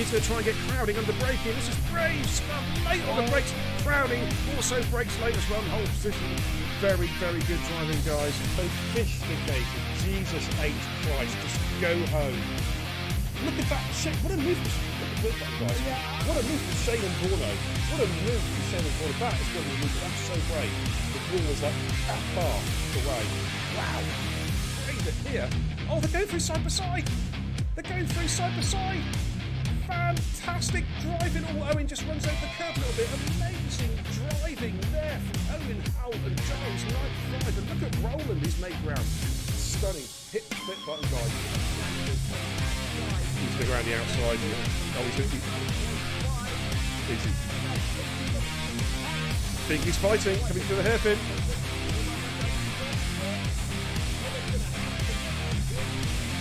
He's going to try and get Crowding under braking. This is brave stuff. Late on the brakes. Crowding also brakes late as well. Whole position. Very, very good driving, guys. Sophisticated. Jesus H. Christ. Just go home. Look at that shit. What a move. Look at that, guys. What a move from Shane and Borno. What a move from Shane and Borno. That is going to be a move. That's so brave. The wall was like that far away. Wow. Brave here. Oh, they're going through side by side. They're going through side by side. Fantastic driving. Oh, Owen just runs over the curb a little bit. Amazing driving there from Owen, Howell and Giles 95. And look at Roland, he's made ground. Stunning. Hit the flip button, guys. He's going to go around the outside. Oh, he's going to be easy. Think he's fighting, coming through the hairpin.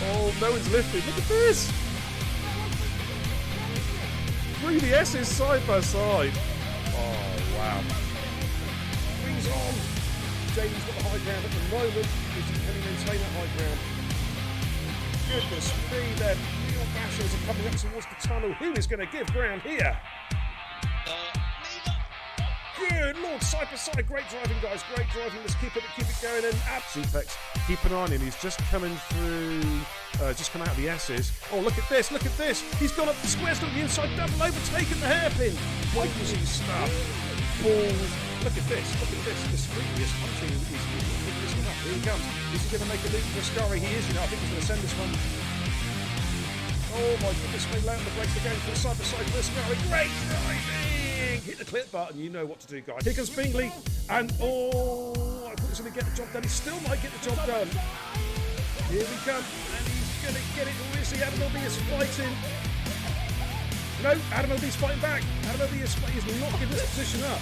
Oh, no one's lifted. Look at this. Three DS's side by side. Oh, wow. Wings on. Jamie's got the high ground at the moment. Can he maintain that high ground? Goodness me, their real bashers are coming up towards the tunnel. Who is going to give ground here? Good Lord, side by side. Great driving, guys. Great driving. Let's keep it going. And Suplex, keep an eye on him. He's just coming through, just come out of the S's. Oh, look at this. Look at this. He's gone up the squares, got the inside double, overtaken the hairpin. Crazy stuff. Balls. Look at this. Look at this. The streakiest hunting is picking this one up. Here he comes. Is he going to make a leap for Ascari? He is. You know, I think he's going to send this one. Oh my goodness, they lay on the brakes again for the side by side for Ascari. Great driving! Hit the clip button, you know what to do, guys. Here comes Bingley, and oh, I thought he was going to get the job done. He still might get the job done. Here we come, and he's going to get it. Who is he? Adam LB is fighting. No, Adam LB's fighting back. Adam LB is not giving this position up.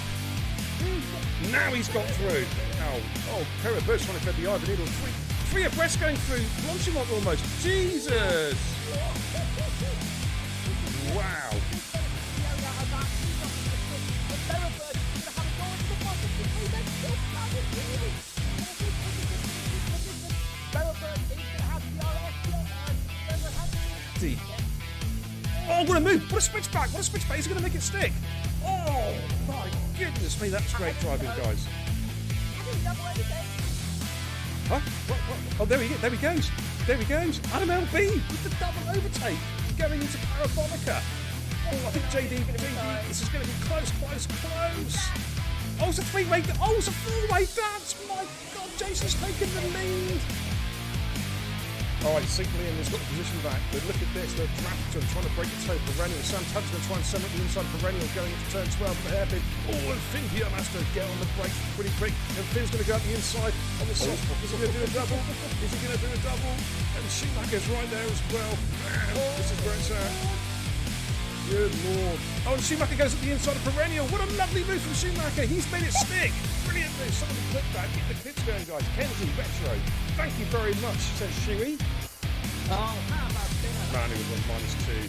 Now he's got through. Oh, Kara Burst trying to thread the eye of the needle. Three abreast going through. Blanchimont almost. Jesus! Wow. Oh, what a move! What a switchback! What a switchback! He's going to make it stick. Oh my goodness me! That's great driving, guys. Huh? What? Oh, there he goes. There he goes. Adam LB with the double overtake going into Parabonica. Oh, I think JD. This is going to be close. Oh, it's a three-way. Oh, it's a four-way dance. My God, Jason's taking the lead. All right, St. Liam has got the position back, but look at this, they're drafting, trying to break the toe. Perennial, Sam Tubbs going to try and send up the inside. Perennial going into turn 12 with the hairpin. Oh, and Finn Pierre has to get on the brakes pretty quick, and Finn's going to go up the inside on the soft. Is he going to do a double? And Schumacher's right there as well. Man, this is where it's at. Good Lord. Oh, and Schumacher goes at the inside of Perennial. What a lovely move from Schumacher. He's made it stick. Brilliant move. Some of the clip back. Get the clips going, guys. Kenzie, Retro. Thank you very much, says Shuey. Oh, how about that? Man, he was on -2.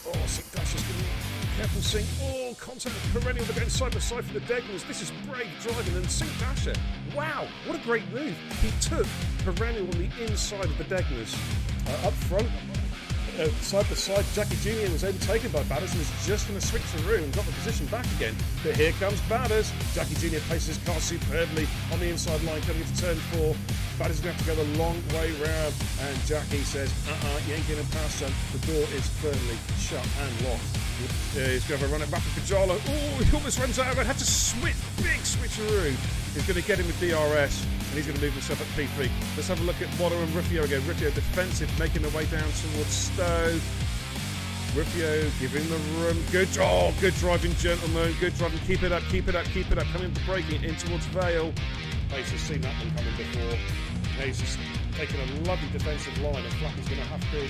Oh, St. Dash is going to be careful, St. Oh, contact with Perennial. They're going side by side for the Degners. This is brave driving. And St. Dasher, wow, what a great move. He took Perennial on the inside of the Degners. Up front, side by side, Jackie Jr. was overtaken by Badders and was just going to switch through and got the position back again. But here comes Badders. Jackie Jr. places his car superbly on the inside line coming into turn 4. Badders is going to have to go the long way round. And Jackie says, you ain't getting past, son. The door is firmly shut and locked. He's going to have a run at back with Pajala. Oh, he almost runs out of it. Had to switch, big switcheroo. He's going to get him with DRS. And he's going to move himself at P3. Let's have a look at Water and Rufio again. Rufio defensive, making their way down towards Stowe. Rufio giving the room. Good driving, gentlemen. Good driving. Keep it up. Coming into braking in towards Vale. He's just seen that one coming before. Now he's just taking a lovely defensive line, and Flappy's going to have to.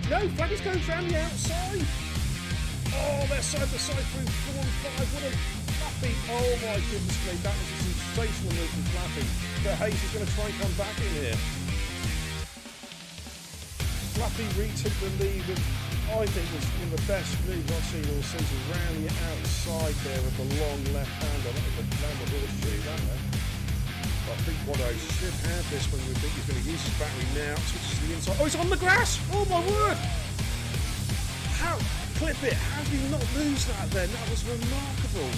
No, Flappy's going around the outside. Oh, they're side by side through 4 and 5. What a Flappy. Oh my goodness me. That was a sensational move from Flappy. But Hayes is going to try and come back in here. Flappy retook the lead with, I think, was one of the best moves I've seen all season. Round the outside there with the long left hander. That was a horseshoe, that way. I think Watto should have this when we think he's going to use his battery now. Switches to the inside. Oh, he's on the grass! Oh my word! How? Clip it! How did he not lose that then? That was remarkable.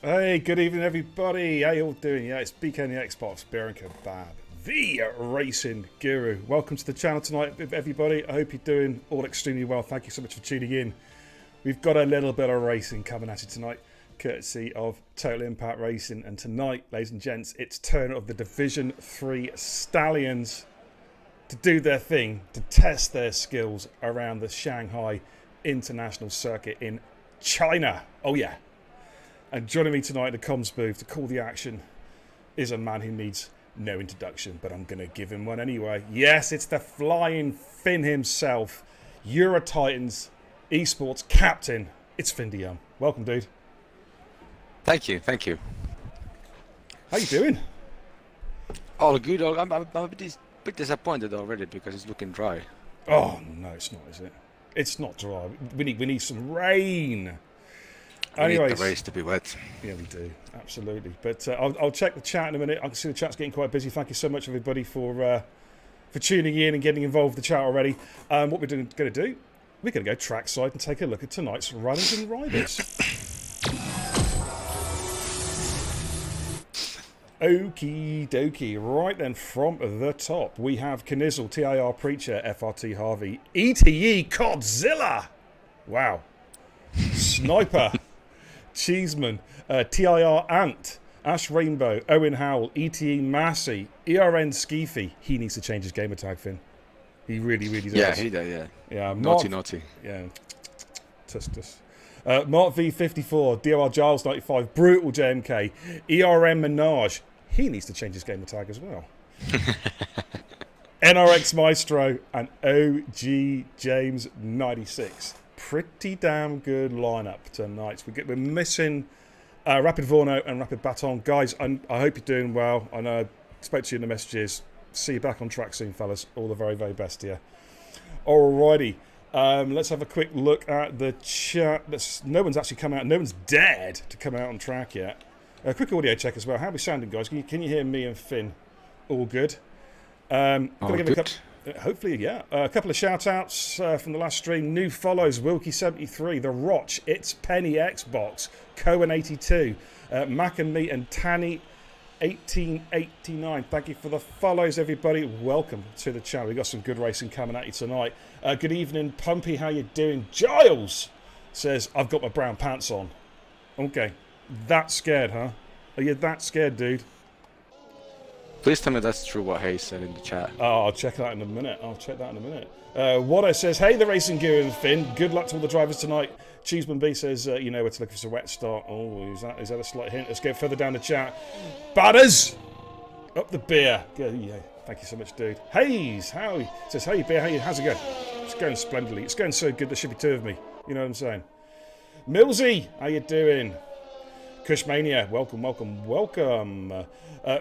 Hey, good evening everybody. How you all doing? Yeah, it's BK and the Xbox, Beer and Kebab, the racing guru. Welcome to the channel tonight, everybody. I hope you're doing all extremely well. Thank you so much for tuning in. We've got a little bit of racing coming at you tonight, courtesy of Total Impact Racing. And tonight, ladies and gents, it's turn of the Division 3 Stallions to do their thing, to test their skills around the Shanghai International Circuit in China. Oh yeah. And joining me tonight at the comms booth to call the action is a man who needs no introduction, but I'm going to give him one anyway. Yes, it's the flying Finn himself, Eurotitans esports captain. It's Finn de Jong. Welcome, dude. Thank you. How you doing? All good. I'm a bit disappointed already because it's looking dry. Oh, no, it's not, is it? It's not dry. We need some rain. Anyways, need the race to be wet. Yeah, we do. Absolutely. But I'll check the chat in a minute. I can see the chat's getting quite busy. Thank you so much, everybody, for tuning in and getting involved with the chat already. What we're going to do, we're going to go trackside and take a look at tonight's runners and riders. Okie dokie. Right then, from the top, we have Knizzle, TIR Preacher, FRT Harvey, ETE Godzilla. Wow. Sniper. Cheeseman, TIR Ant, Ash Rainbow, Owen Howell, ETE Massey, ERN Skeefy. He needs to change his gamer tag, Finn. He really does. Yeah, he does, yeah. Naughty. Yeah. Tuss. Mark V54, DOR Giles 95, Brutal JMK, ERM Menage. He needs to change his gamer tag as well. NRX Maestro and OG James 96. Pretty damn good lineup tonight. We're missing Rapid Vorno and Rapid Baton. Guys, I hope you're doing well. I know I spoke to you in the messages. See you back on track soon, fellas. All the very, very best here. Alrighty. Let's have a quick look at the chat. No one's actually come out. No one's dared to come out on track yet. A quick audio check as well. How are we sounding, guys? Can you hear me and Finn? All good? All good. Hopefully, yeah. A couple of shout-outs from the last stream. New follows, Wilkie73, The Roch, It's Penny Xbox, Cohen82, Mac and Me, and Tanny1889. Thank you for the follows, everybody. Welcome to the channel. We've got some good racing coming at you tonight. Good evening, Pumpy. How you doing? Giles says, I've got my brown pants on. Okay. That scared, huh? Are you that scared, dude? Please tell me that's true what Hayes said in the chat. Oh, I'll check that in a minute. Watto says, hey, the racing guru and Finn. Good luck to all the drivers tonight. Cheeseman B says, you know where to look for a wet start. Oh, is that a slight hint? Let's go further down the chat. Butters! Up the beer. Yeah. Thank you so much, dude. Hayes, says, hey, Bear, how's it going? It's going splendidly. It's going so good there should be two of me. You know what I'm saying? Millsy, how you doing? Kushmania, welcome.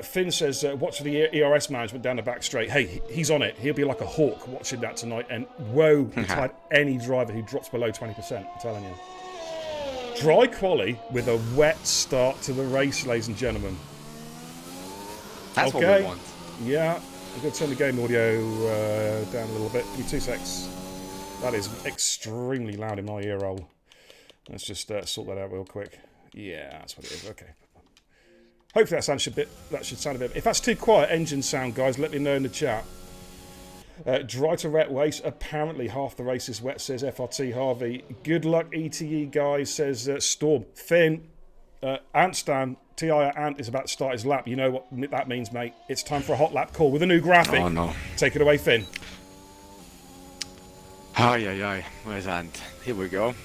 Finn says, watch for the ERS management down the back straight. Hey, he's on it. He'll be like a hawk watching that tonight. And woe betide any driver who drops below 20%, I'm telling you. Dry quali with a wet start to the race, ladies and gentlemen. That's what we want. Yeah, I'm going to turn the game audio down a little bit. Give me 2 secs. That is extremely loud in my ear roll. Let's just sort that out real quick. Yeah, that's what it is. Okay. Hopefully that should sound a bit. If that's too quiet, engine sound, guys, let me know in the chat. Dry to wet race. Apparently half the race is wet, says FRT Harvey. Good luck, ETE guys, says Storm. Finn, Antstan, TI Ant is about to start his lap. You know what that means, mate. It's time for a hot lap call with a new graphic. Oh, no. Take it away, Finn. Ay. Where's Ant? Here we go.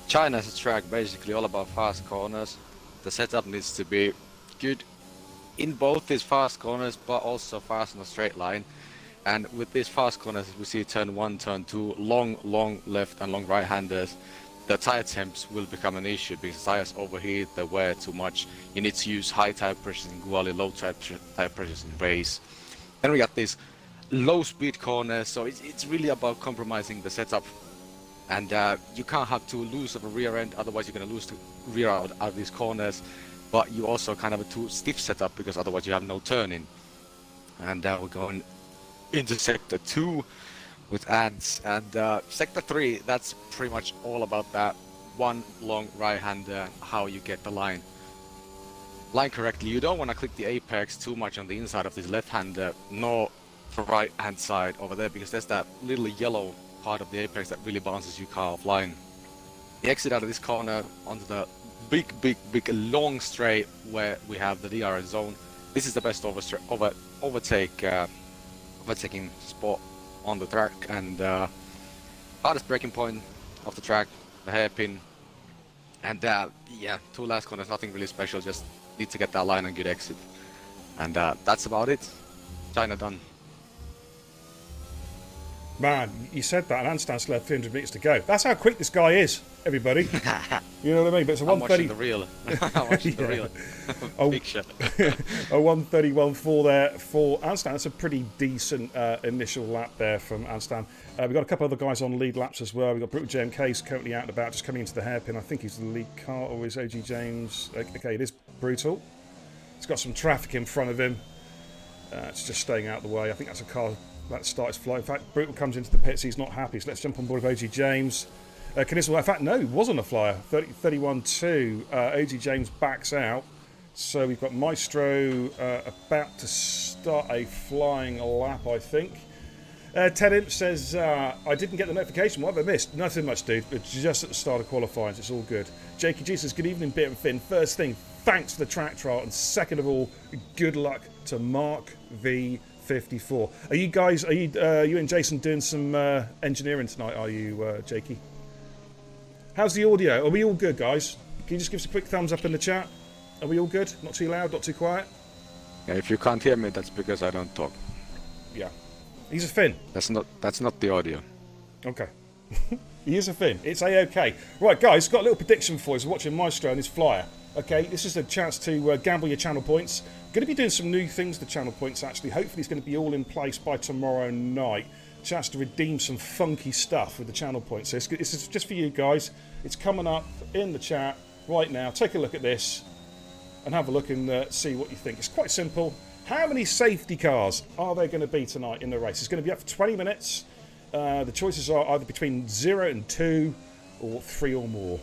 China's a track basically all about fast corners. The setup needs to be good in both these fast corners, but also fast in a straight line. And with these fast corners, we see turn 1, turn 2, long left and long right-handers. The tire temps will become an issue because tires overheat, they wear too much. You need to use high tire pressures in quali, low tire pressures in race. Then we got these low speed corners, so it's really about compromising the setup. And you can't have too loose of a rear end, otherwise you're going to lose the rear out of these corners. But you also kind of have a too stiff setup because otherwise you have no turning. And we're going into sector 2 with ants. And sector 3, that's pretty much all about that one long right-hander, how you get the line correctly. You don't want to click the apex too much on the inside of this left-hander, nor the right-hand side over there, because there's that little yellow part of the apex that really bounces your car offline. The exit out of this corner onto the big long straight where we have the DRS zone. This is the best overtaking spot on the track, and hardest braking point of the track, the hairpin. And yeah, 2 last corners, nothing really special, just need to get that line and good exit. And that's about it. China done. Man, you said that, and Anstan still had 300 metres to go. That's how quick this guy is, everybody. You know what I mean? But it's a 130. I'm watching the reel. I'm watching the reel. Big shot. A 131.4 there for Anstan. That's a pretty decent initial lap there from Anstan. We've got a couple other guys on lead laps as well. We've got Brutal JMK currently out and about, just coming into the hairpin. I think he's the lead car, or is OG James? Okay, it is Brutal. He's got some traffic in front of him. It's just staying out of the way. I think that's a car that starts flying. In fact, Brutal comes into the pits. He's not happy, so let's jump on board with OG James. Caniswell, in fact, no, he was on a flyer. 31.2. OG James backs out. So we've got Maestro about to start a flying lap, I think. Ted Imp says, I didn't get the notification. What have I missed? Nothing much, dude. It's just at the start of qualifying. It's all good. Jakey G says, good evening, Beer and Finn. First thing, thanks for the track trial. And second of all, good luck to Mark V54. Are you guys, you and Jason doing some engineering tonight, are you, Jakey? How's the audio? Are we all good, guys? Can you just give us a quick thumbs up in the chat? Are we all good? Not too loud, not too quiet? Yeah, if you can't hear me, that's because I don't talk. Yeah. He's a Finn. That's not the audio. Okay. He is a Finn. It's A-OK. Right, guys, got a little prediction for us. Watching Maestro and his flyer. Okay, this is a chance to gamble your channel points. Going to be doing some new things to channel points, actually. Hopefully it's going to be all in place by tomorrow night. Chance to redeem some funky stuff with the channel points. So this is just for you guys. It's coming up in the chat right now. Take a look at this and have a look and see what you think. It's quite simple. How many safety cars are there going to be tonight in the race? It's going to be up for 20 minutes. The choices are either between 0 and 2 or 3 or more.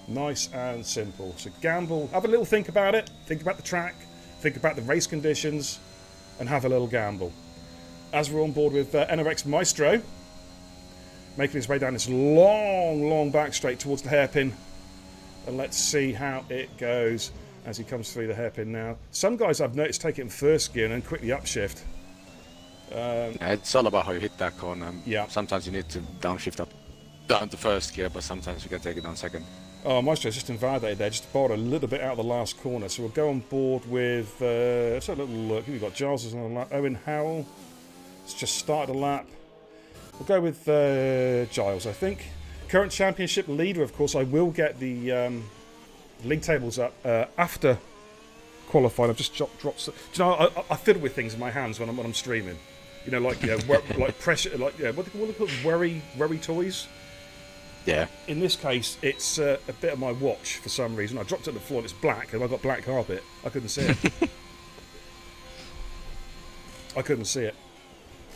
Nice and simple. So gamble, have a little think about it. Think about the track. Think about the race conditions and have a little gamble. As we're on board with NRX Maestro, making his way down this long back straight towards the hairpin. And let's see how it goes as he comes through the hairpin now. Some guys I've noticed take it in first gear and then quickly upshift. Yeah, it's all about how you hit that corner. Yeah. Sometimes you need to downshift up down to first gear, but sometimes you can take it down second. Oh, Maestro's just invalidated there, just borrowed a little bit out of the last corner. So we'll go on board with, let's have a little look. We've got Giles is on a lap. Owen Howell has just started a lap. We'll go with Giles, I think. Current championship leader, of course. I will get the league tables up after qualifying. I've just dropped. Do you know, I fiddle with things in my hands when I'm streaming. You know, like like pressure, like what do they call it? Worry toys. Yeah. In this case, it's a bit of my watch for some reason. I dropped it on the floor and it's black, and I got black carpet. I couldn't see it. I couldn't see it.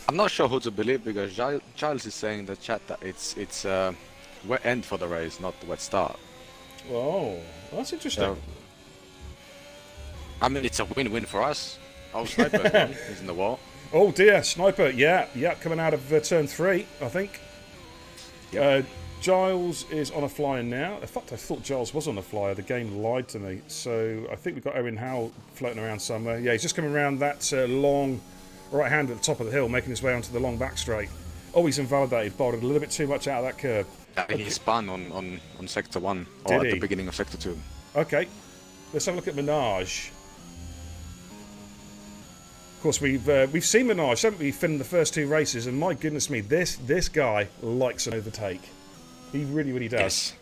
I'm not sure who to believe because Giles is saying in the chat that it's wet end for the race, not wet start. Oh, that's interesting. So, I mean, it's a win-win for us. Oh, Sniper won. He's in the wall. Oh dear, Sniper. Yeah, coming out of turn 3, I think. Yep. Giles is on a flyer now. In fact, I thought Giles was on a flyer. The game lied to me. So I think we've got Owen Howell floating around somewhere. Yeah, he's just coming around that long right hand at the top of the hill, making his way onto the long back straight. Oh, he's invalidated. Bolted a little bit too much out of that curve. He spun on Sector 1, or Did at he? the beginning of Sector 2. Okay, let's have a look at Minaj. Of course, we've seen Minaj, haven't we, Finn, in the first 2 races, and my goodness me, this guy likes an overtake. He really, really does. Yes.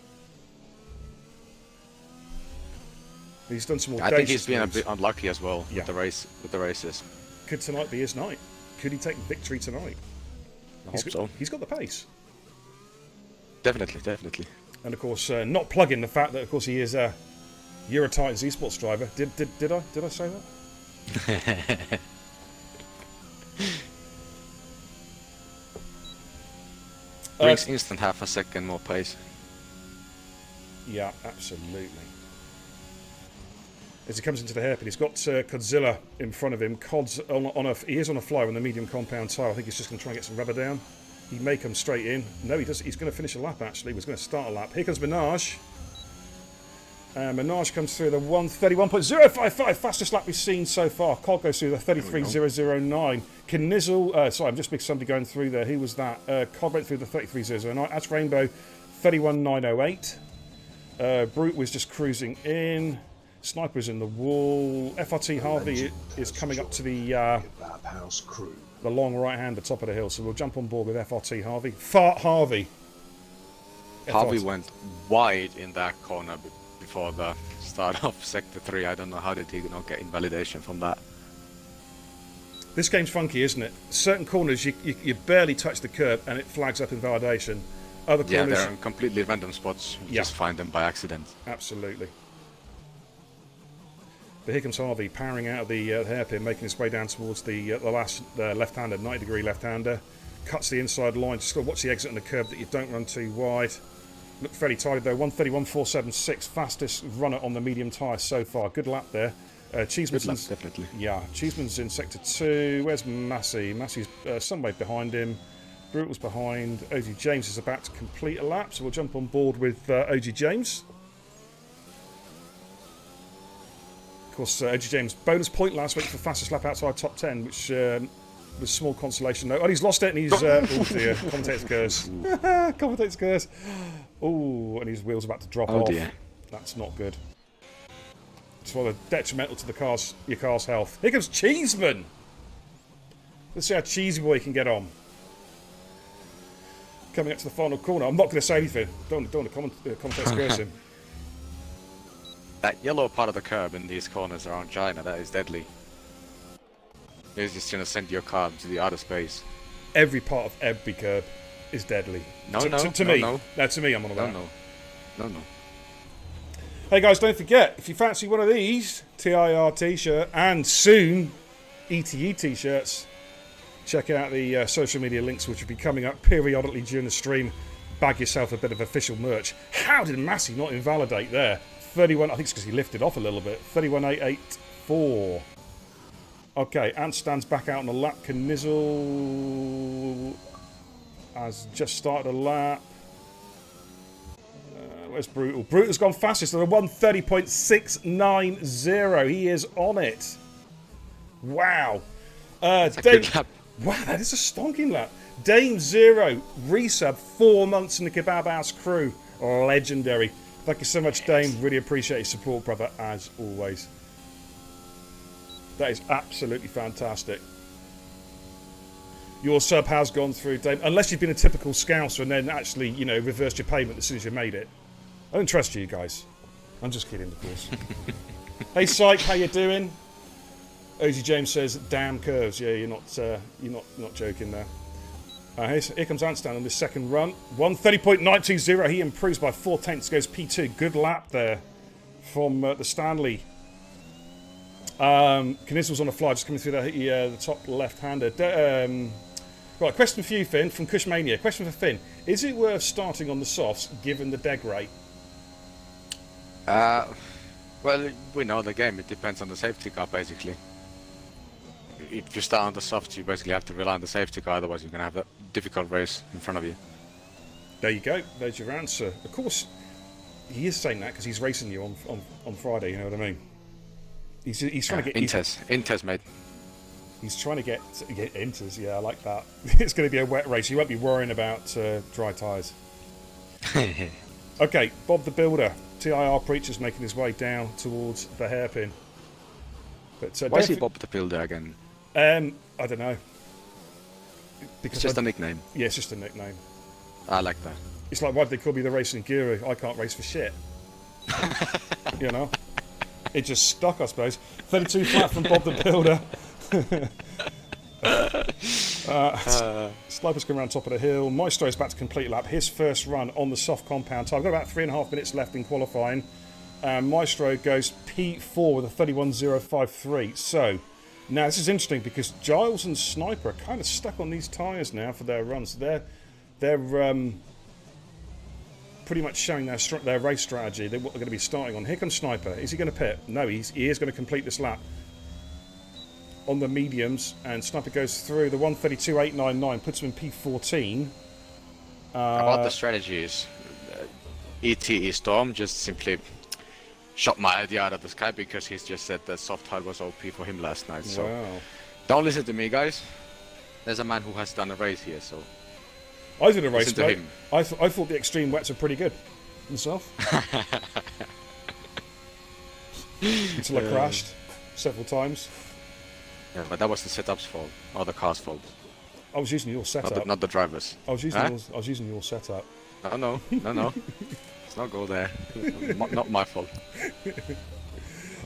He's done some more. I think he's been a bit unlucky as well Yeah. with the races. Could tonight be his night? Could he take victory tonight? I hope so. He's got the pace. Definitely. And of course, not plugging the fact that, of course, he is a Eurotitans esports driver. Did I say that? Brings instant half a second more pace. Yeah, absolutely. As he comes into the hairpin, he's got Godzilla in front of him. Cod's he is on a flyer on the medium compound tyre. I think he's just going to try and get some rubber down. He may come straight in. No, he does. He's going to finish a lap, actually. He was going to start a lap. Here comes Minaj. Minaj comes through the 1:31.055, fastest lap we've seen so far. Cod goes through the 33.009. Knizzle, sorry, I'm just mixed somebody going through there. Who was that? Cod went through the 33.009. Ash Rainbow, 31.908. Brute was just cruising in. Sniper's in the wall. FRT Harvey is coming up to the long right hand, the top of the hill. So we'll jump on board with FRT Harvey. Fart Harvey. Harvey FRT. went wide in that corner before the start of Sector 3. I don't know how did he not get invalidation from that. This game's funky, isn't it? Certain corners you barely touch the curb and it flags up invalidation. Other Yeah, corners, they're in completely random spots. You Yeah. just find them by accident. absolutely. But here comes Harvey powering out of the hairpin, making his way down towards the last left-hander, 90-degree left-hander. Cuts the inside line. Just got to watch the exit on the curb that you don't run too wide. Looked fairly tidy though. 1:31.476, fastest runner on the medium tyre so far. Good lap there. Cheeseman's Good luck, definitely. Yeah, Cheeseman's in sector 2. Where's Massey? Massey's some way behind him. Brutal's behind. OG James is about to complete a lap, so we'll jump on board with OG James. Of course, OG James bonus point last week for fastest lap outside top 10, which was small consolation. No, he's lost it, and he's oh dear, commentator's curse. Commentator's curse. Oh, and his wheel's about to drop off. Dear. That's not good. It's rather detrimental to your car's health. Here comes Cheeseman. Let's see how Cheesy Boy can get on. Coming up to the final corner. I'm not going to say anything. Don't want to commentator's curse him. That yellow part of the curb in these corners around China, that is deadly. It's just going to send your car to the outer space. Every part of every curb is deadly. No, to no, me. no. No, to me, I'm on about. No. Hey guys, don't forget, if you fancy one of these TIR t-shirt and soon ETE t-shirts, check out the social media links which will be coming up periodically during the stream. Bag yourself a bit of official merch. How did Massey not invalidate there? 31, I think it's because he lifted off a little bit. 31.884. Okay, Ant stands back out on the lap. Knizzle has just started a lap. Where's Brutal? Brutal's gone fastest at a 1:30.690. He is on it. Wow. That's a good lap. Wow, that is a stonking lap. Dame Zero, resub, 4 months in the Kebab House crew. Legendary. Thank you so much, Dame. Really appreciate your support, brother, as always. That is absolutely fantastic. Your sub has gone through, Dame. Unless you've been a typical scouser and then actually, you know, reversed your payment as soon as you made it. I don't trust you guys. I'm just kidding, of course. Hey, Syke, how you doing? Ozzy James says, "Damn curves." Yeah, you're not joking there. Here comes Anstan on this second run. 1:30.920. He improves by 4/10. Goes P2. Good lap there from the Stanley. Knizzle's on the fly, just coming through the top left-hander. Right, question for you, Finn, from Cushmania. Question for Finn. Is it worth starting on the softs, given the deg rate? Well, we know the game. It depends on the safety car, basically. If you start on the soft, you basically have to rely on the safety car, otherwise you're going to have a difficult race in front of you. There you go. There's your answer. Of course, he is saying that because he's racing you on Friday, you know what I mean? He's trying to get... Inters, mate. He's trying to get Inters, yeah, I like that. It's going to be a wet race. You won't be worrying about dry tyres. Okay, Bob the Builder. TIR Preacher's making his way down towards the hairpin. But, why is he Bob the Builder again? I don't know. Because it's just a nickname. Yeah, it's just a nickname. I like that. It's like, why did they call me the racing guru? I can't race for shit. You know? It just stuck, I suppose. 32 flat from Bob the Builder. Sliper's going around top of the hill. Maestro's about to complete lap. His first run on the soft compound tire. We've got about 3.5 minutes left in qualifying. Maestro goes P4 with a 31.053. So, now this is interesting because Giles and Sniper are kind of stuck on these tyres now for their runs. They're pretty much showing their race strategy. They're what they're going to be starting on. Here comes Sniper. Is he going to pit? No, he is going to complete this lap on the mediums, and Sniper goes through the 1:32.899, puts him in P14. About the strategies, ETE Storm just simply shot my idea out of the sky because he's just said that soft hard was OP for him last night. So wow. Don't listen to me, guys. There's a man who has done a race here, so I did a race, listen to him. I thought the extreme wets were pretty good myself. Until I crashed several times. Yeah, but that was the setup's fault, or the car's fault. I was using your setup. Not the drivers. I was using your setup. No. Let's not go there. Not my fault.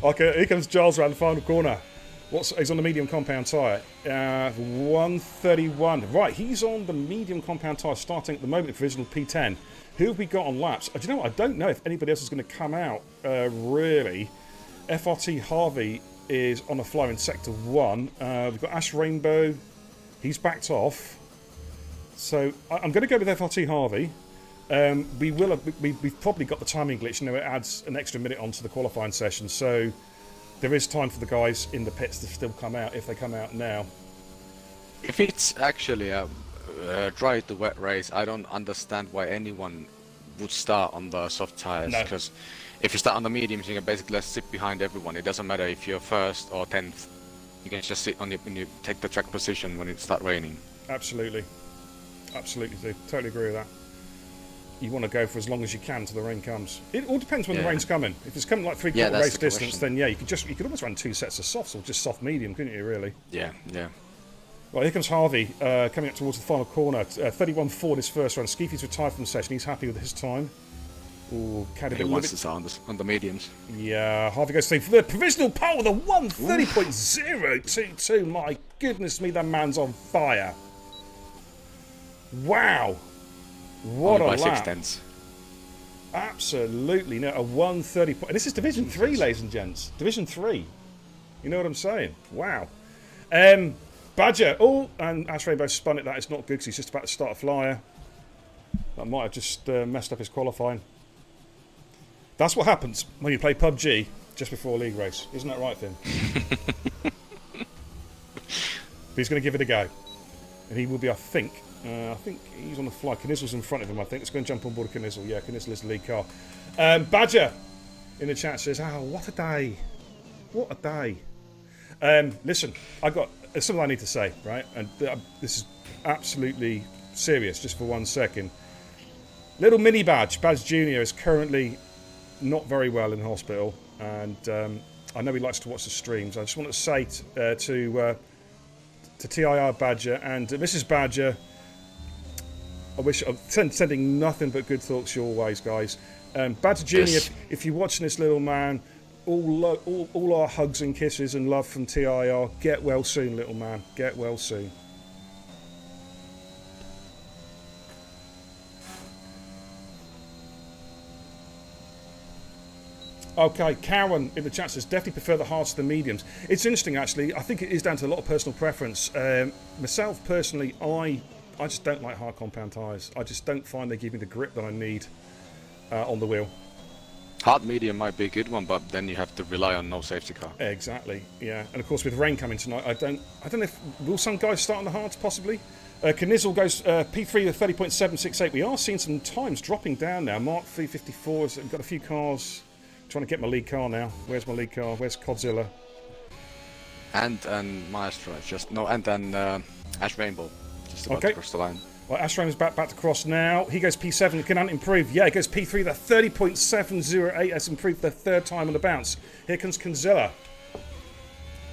Okay, here comes Giles around the final corner. He's on the medium compound tyre. 1:31. Right, he's on the medium compound tyre starting at the moment, provisional P10. Who have we got on laps? Do you know what? I don't know if anybody else is going to come out, really. FRT Harvey is on a fly in Sector 1. We've got Ash Rainbow. He's backed off. So I'm going to go with FRT Harvey. We've probably got the timing glitch. You know, it adds an extra minute onto the qualifying session. So there is time for the guys in the pits to still come out if they come out now. If it's actually a dry to wet race, I don't understand why anyone would start on the soft tires. Because if you start on the mediums, you can basically sit behind everyone. It doesn't matter if you're first or 10th. You can just sit on when you take the track position when it starts raining. Absolutely. Absolutely, do. Totally agree with that. You want to go for as long as you can till the rain comes. It all depends when the rain's coming. If it's coming like three-quarter race distance, then you could almost run 2 sets of softs or just soft medium, couldn't you, really? Yeah. Right, here comes Harvey coming up towards the final corner. 31.4 his first run. Skeefy's retired from the session. He's happy with his time. Ooh, he wants to start on the mediums. Yeah, Harvey goes through for the provisional pole with a 1:30.022. My goodness me, that man's on fire. Wow. What only a by lap. 6/10. Absolutely. No, a 1:30. And this is Division 3, ladies and gents. Division 3. You know what I'm saying? Wow. Badger. Oh, and Ash Rainbow spun it. That is not good because he's just about to start a flyer. That might have just messed up his qualifying. That's what happens when you play PUBG just before a league race. Isn't that right, Finn? But he's going to give it a go. And he will be, I think he's on the fly. Knizzle's in front of him, I think. Let's go and jump on board Knizzle. Yeah, Knizzle is the lead car. Badger in the chat says, what a day. What a day. Listen, there's something I need to say, right? And this is absolutely serious, just for 1 second. Little mini Badge Jr. is currently not very well in hospital, and I know he likes to watch the streams. I just want to say to TIR Badger and Mrs. Badger, I'm sending nothing but good thoughts your ways, guys. Badger Jr., Yes. if you're watching this, little man, all our hugs and kisses and love from TIR. Get well soon, little man. Get well soon. Okay, Karen in the chat says definitely prefer the hards to the mediums. It's interesting, actually. I think it is down to a lot of personal preference. Myself personally, I just don't like hard compound tyres. I just don't find they give me the grip that I need on the wheel. Hard medium might be a good one, but then you have to rely on no safety car. Exactly, yeah. And of course, with rain coming tonight, I don't know if will some guys start on the hards possibly. Knizzle goes P3 with 30.768. We are seeing some times dropping down now. Mark 354 has got a few cars. Trying to get my lead car now. Where's my lead car? Where's Codzilla? And Maestro, and then Ash Rainbow, just about to cross the line. Well, Ashram is back to cross now. He goes P7. Can Ant improve? Yeah, he goes P3. The 30.708 has improved the third time on the bounce. Here comes Conzilla.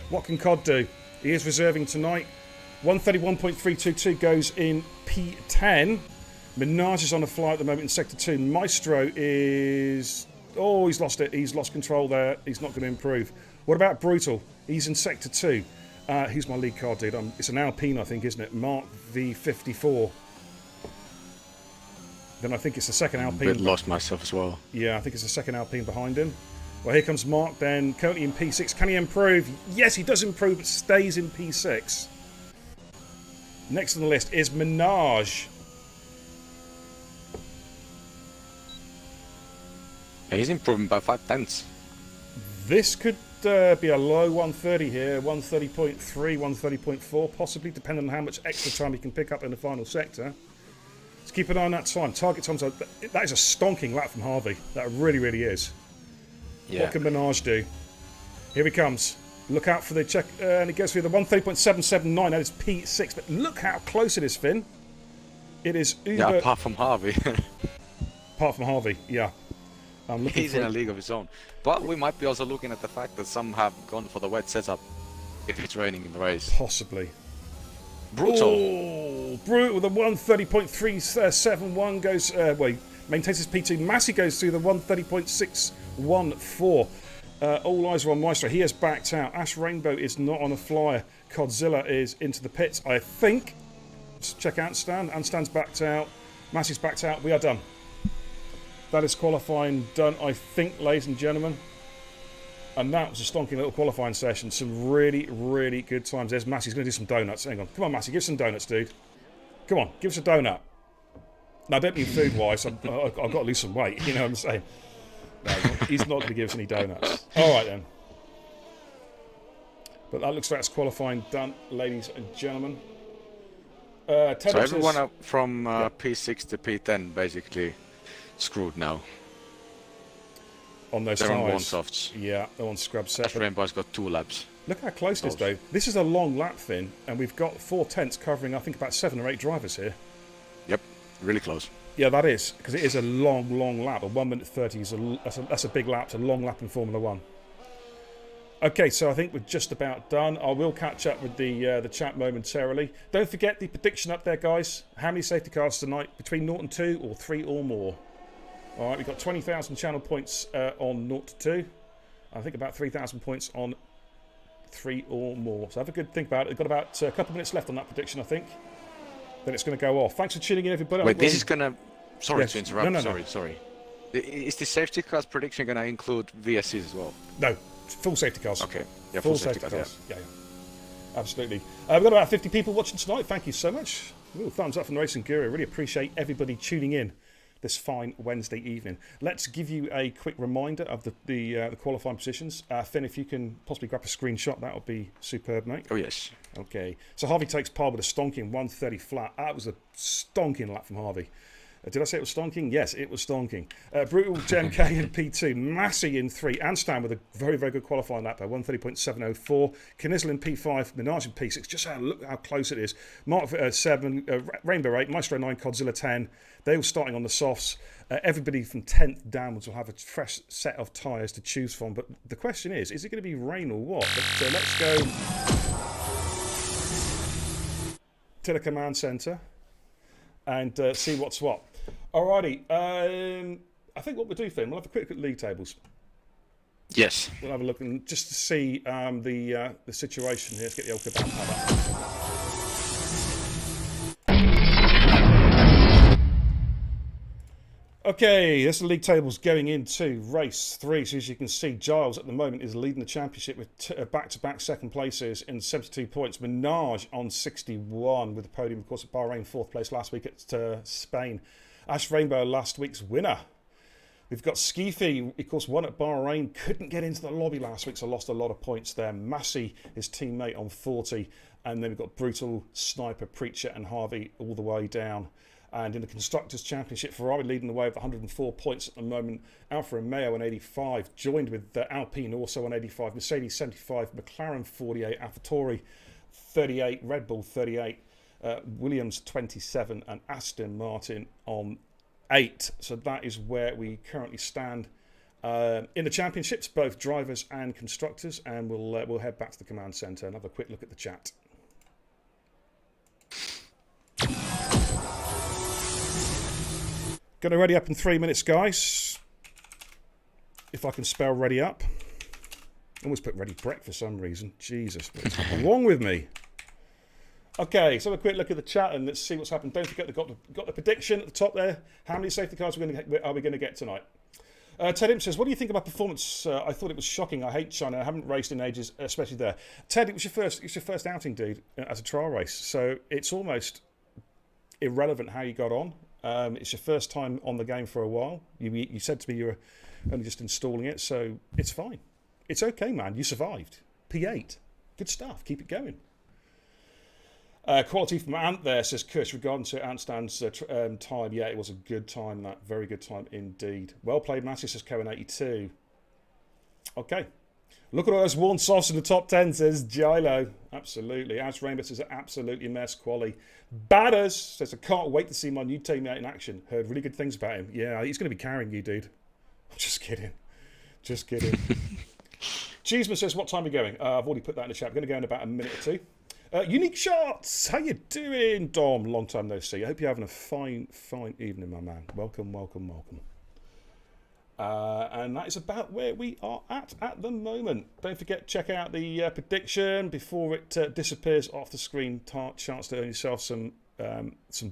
What can Cod do? He is reserving tonight. 131.322 goes in P10. Minaj is on a fly at the moment in Sector 2. Maestro is... Oh, he's lost it. He's lost control there. He's not going to improve. What about Brutal? He's in Sector 2. Who's my lead car, dude? It's an Alpine, I think, isn't it? Mark V54. Then I think it's the second Alpine. A bit lost myself as well. Yeah, I think it's the second Alpine behind him. Well, here comes Mark then. Currently in P6. Can he improve? Yes, he does improve, but stays in P6. Next on the list is Minaj. Yeah, he's improving by 5/10. This could be a low 130 here, 130.3, 130.4, possibly, depending on how much extra time he can pick up in the final sector. Let's keep an eye on that time. Target times, that is a stonking lap from Harvey. That really, really is. Yeah. What can Minaj do? Here he comes. Look out for the check, and he goes through the 130.779. That is P6, but look how close it is, Finn. It is uber... Yeah, apart from Harvey. Apart from Harvey, yeah. He's in a league of his own. But we might be also looking at the fact that some have gone for the wet setup if it's raining in the race. Possibly. Brutal. Oh, Brutal. The 130.371 goes... well, he maintains his P2. Massey goes through the 130.614. All eyes are on Maestro. He has backed out. Ash Rainbow is not on a flyer. Codzilla is into the pits, I think. Let's check out Stan. And Stan's backed out. Massey's backed out. We are done. That is qualifying done, I think, ladies and gentlemen. And that was a stonking little qualifying session. Some really, really good times. There's Massey's going to do some donuts. Hang on. Come on, Massey. Give us some donuts, dude. Come on. Give us a donut. No, I don't mean food-wise. I've got to lose some weight. You know what I'm saying? No, he's not going to give us any donuts. All right, then. But that looks like it's qualifying done, ladies and gentlemen. So everyone up from P6 to P10 basically screwed now. On those They're on one tyres. softs. Yeah, they're on scrub set. Ash Rainbow's got 2 laps. Look how close it is, though. This is a long lap, Finn, and we've got 4 tenths covering, I think, about 7 or 8 drivers here. Yep, really close. Yeah, that is, because it is a long, long lap. A 1 minute 30 is that's a big lap. It's a long lap in Formula 1. Okay, so I think we're just about done. I will catch up with the chat momentarily. Don't forget the prediction up there, guys. How many safety cars tonight? Between 0 and 2 or 3 or more? All right, we've got 20,000 channel points on 0 to 2. I think about 3,000 points on 3 or more. So have a good think about it. We've got about a couple of minutes left on that prediction, I think. Then it's going to go off. Thanks for tuning in, everybody. Wait, this is going to... Sorry Yes. to interrupt. No. Sorry. Is the safety cars prediction going to include VSCs as well? No, full safety cars. Okay. Yeah, full safety cars. Yeah. Absolutely. We've got about 50 people watching tonight. Thank you so much. Ooh, thumbs up from the Racing Guru. Really appreciate everybody tuning in this fine Wednesday evening. Let's give you a quick reminder of the qualifying positions. Finn, if you can possibly grab a screenshot, that would be superb, mate. Oh, yes. Okay. So Harvey takes par with a stonking 130 flat. That was a stonking lap from Harvey. Did I say it was stonking? Yes, it was stonking. Brutal, Gem K in P2. Massey in 3. Anstan with a very, very good qualifying lap by 130.704. Knizzle in P5. Minaj in P6. Just look how close it is. Mark 7. Rainbow 8. Maestro 9. Godzilla 10. They all starting on the softs. Everybody from 10th downwards will have a fresh set of tyres to choose from. But the question is it going to be rain or what? But let's go to the command centre and see what's what. Alrighty, I think what we'll do, Finn, we'll have a quick look at league tables. Yes. We'll have a look and just to see the situation here. Let's get the old kebab pad up. Okay, that's the league tables going into race 3. So as you can see, Giles at the moment is leading the championship with back-to-back second places in 72 points. Minaj on 61 with the podium, of course, at Bahrain, 4th place last week at Spain. Ash Rainbow, last week's winner. We've got Skeefy, of course, won at Bahrain. Couldn't get into the lobby last week, so lost a lot of points there. Massey, his teammate, on 40. And then we've got Brutal, Sniper, Preacher and Harvey all the way down. And in the Constructors' Championship, Ferrari leading the way with 104 points at the moment. Alfa Romeo on 85, joined with Alpine also on 85. Mercedes 75, McLaren 48, AlphaTauri 38, Red Bull 38, Williams 27 and Aston Martin on 8. So that is where we currently stand in the championships, both drivers and constructors. And we'll head back to the command centre and have a quick look at the chat. Going to ready up in 3 minutes, guys. If I can spell ready up. I almost put ready brek for some reason. Jesus, what's wrong with me? Okay, so have a quick look at the chat and let's see what's happened. Don't forget, they've got the prediction at the top there. How many safety cars are we going to get tonight? Ted Imp says, what do you think about performance? I thought it was shocking. I hate China. I haven't raced in ages, especially there. Ted, it was your first outing, dude, as a trial race. So it's almost irrelevant how you got on. It's your first time on the game for a while. You said to me you were only just installing it, so it's fine. It's okay, man. You survived. P8. Good stuff. Keep it going. Quality from Ant there, says Kush, regarding to Antstan's time. Yeah, it was a good time, that. Very good time indeed. Well played, Matty, says Cohen82. Okay. Look at all those worn softs in the top 10, says Gilo. Absolutely. Ash Rainbow says absolutely mess quali. Batters says, I can't wait to see my new teammate in action. Heard really good things about him. Yeah, he's going to be carrying you, dude. Just kidding. Just kidding. Cheeseman says, what time are we going? I've already put that in the chat. We're going to go in about a minute or two. Unique Shots, how you doing, Dom? Long time no see. I hope you're having a fine evening, my man. Welcome. And that is about where we are at the moment. Don't forget, check out the prediction before it disappears off the screen. Chance to earn yourself some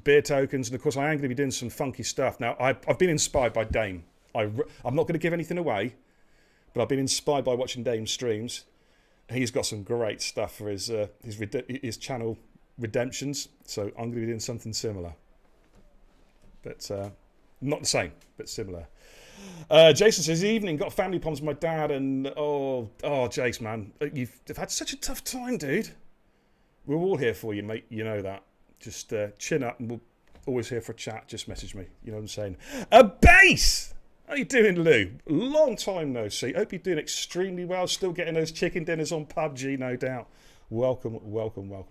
beer tokens. And of course, I am going to be doing some funky stuff. Now, I've been inspired by Dame. I'm not going to give anything away, but I've been inspired by watching Dame's streams. He's got some great stuff for his channel redemptions. So I'm going to be doing something similar. But not the same, but similar. Jason says, evening, got family problems with my dad and oh Jace, man, you've had such a tough time, dude. We're all here for you, mate. You know that. Just chin up and we'll always here for a chat. Just message me. You know what I'm saying? A base! How you doing, Lou? Long time no see. Hope you're doing extremely well. Still getting those chicken dinners on PUBG, no doubt. Welcome,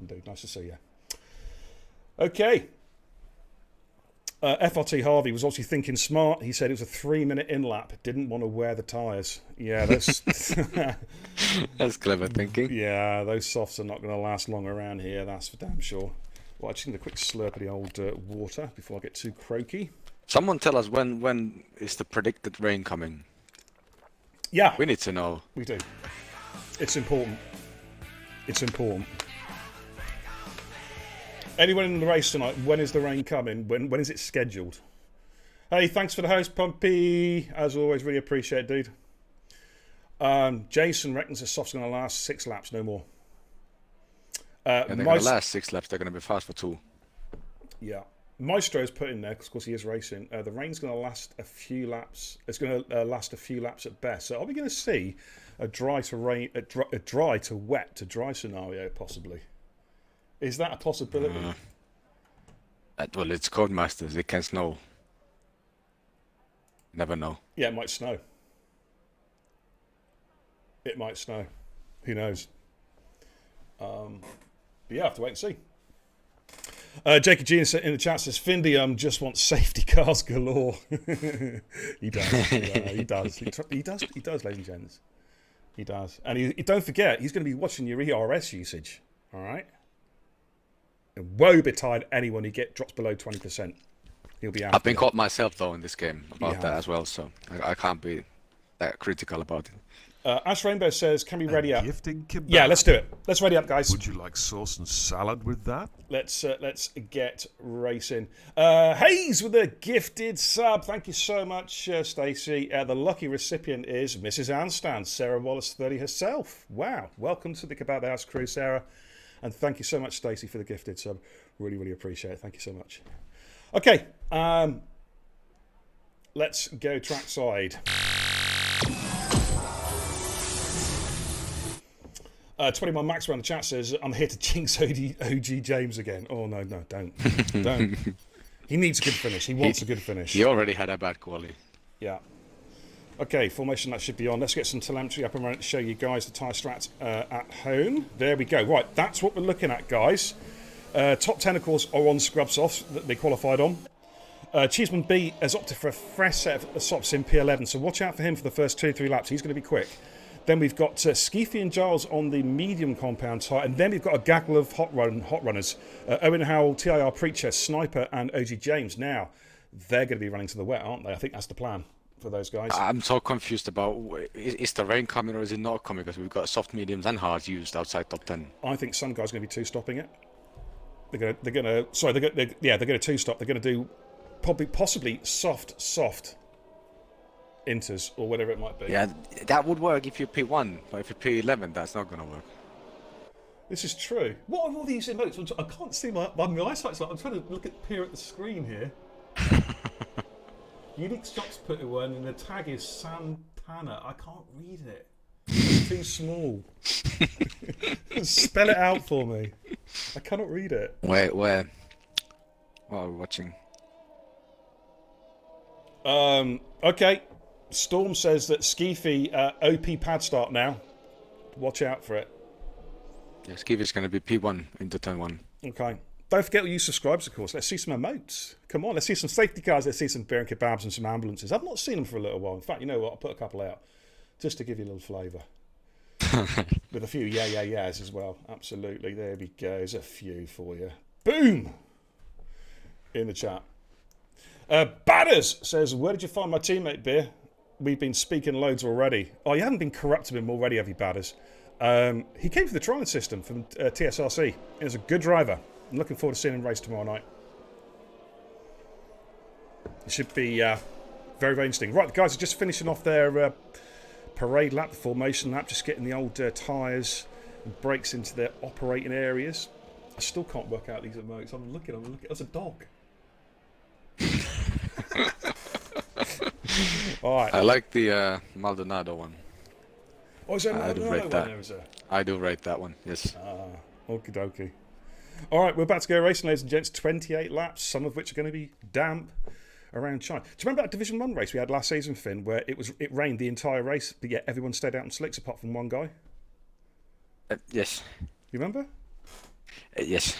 dude. Nice to see you. Okay. FRT Harvey was obviously thinking smart. He said it was a 3-minute in-lap. Didn't want to wear the tyres. Yeah, that's... That's clever thinking. Yeah, those softs are not going to last long around here. That's for damn sure. Well, I just need a quick slurp of the old water before I get too croaky. Someone tell us when is the predicted rain coming? Yeah. We need to know. We do. It's important. It's important. Anyone in the race tonight, when is the rain coming? When is it scheduled? Hey, thanks for the host, Pumpy. As always, really appreciate it, dude. Jason reckons the soft's going to last 6 laps, no more. And they're going to last 6 laps. They're going to be fast for 2. Yeah. Maestro's put in there, because of course he is racing. The rain's going to last a few laps. It's going to last a few laps at best. So are we going to see a dry to wet to dry scenario, possibly? Is that a possibility? Well, it's Codemasters. It can snow. Never know. Yeah, it might snow. It might snow. Who knows? But yeah, I have to wait and see. Jacob G in the chat says, Findy just wants safety cars galore. He does. He does. He does, ladies and gents. He does. And don't forget, he's going to be watching your ERS usage. All right? And woe betide anyone who drops below 20%. He'll be out. I've been caught myself, though, in this game about that as well, so I can't be that critical about it. Ash Rainbow says, can we ready up? Gifting kebab. Yeah, let's do it. Let's ready up, guys. Would you like sauce and salad with that? Let's get racing. Hayes with a gifted sub. Thank you so much, Stacey. The lucky recipient is Mrs. Anstan, Sarah Wallace 30 herself. Wow. Welcome to the Kebab House crew, Sarah. And thank you so much, Stacey, for the gifted sub. Really, really appreciate it. Thank you so much. Okay. Let's go trackside. 21 Max around the chat says, I'm here to jinx OG James again. Oh, no, don't. Don't. He needs a good finish. He wants a good finish. He already had a bad quality. Yeah. Okay, formation that should be on. Let's get some telemetry up and running to show you guys the tyre strats at home. There we go. Right, that's what we're looking at, guys. Top 10, of course, are on scrub softs that they qualified on. Cheeseman B has opted for a fresh set of softs in P11, so watch out for him for the first 2-3 laps. He's going to be quick. Then we've got Skeefy and Giles on the medium compound tyre, and then we've got a gaggle of hot runners. Owen Howell, TIR Preacher, Sniper, and OG James. Now, they're going to be running to the wet, aren't they? I think that's the plan for those guys. I'm so confused about, is the rain coming or is it not coming? Because we've got soft, mediums, and hards used outside top 10. I think some guys are going to be two-stopping it. They're going to two-stop. They're going to do possibly soft inters or whatever it might be. Yeah, that would work if you're P1, but if you're P11, that's not going to work. This is true. What are all these emotes? I can't see my eyesight's like, I'm trying to peer at the screen here. Unique Shots put it one, and the tag is Santana. I can't read it. It's too small. Spell it out for me. I cannot read it. Where? What are we watching? Okay. Storm says that Skeefy OP pad start now. Watch out for it. Yeah, Skeefy's going to be P1 into turn 1. Okay. Don't forget to use subscribes, of course. Let's see some emotes. Come on, let's see some safety cars. Let's see some beer and kebabs and some ambulances. I've not seen them for a little while. In fact, you know what? I'll put a couple out just to give you a little flavour. With a few yeahs as well. Absolutely. There we go. There's a few for you. Boom! In the chat. Badders says, where did you find my teammate, Beer? We've been speaking loads already. Oh, you haven't been corrupting him already, have you, Badders? He came for the trialing system from TSRC. He was a good driver. I'm looking forward to seeing him race tomorrow night. It should be very, very interesting. Right, the guys are just finishing off their parade lap, the formation lap, just getting the old tyres and brakes into their operating areas. I still can't work out these emotes. I'm looking. That's a dog. All right. I like the Maldonado one. Oh, is there I do another rate one that. there, is there? I do rate that one, yes. Okie dokie. All right, we're about to go racing, ladies and gents. 28 laps, some of which are going to be damp around China. Do you remember that Division 1 race we had last season, Finn, where it rained the entire race, but yet everyone stayed out in slicks apart from one guy? Yes. You remember? Yes.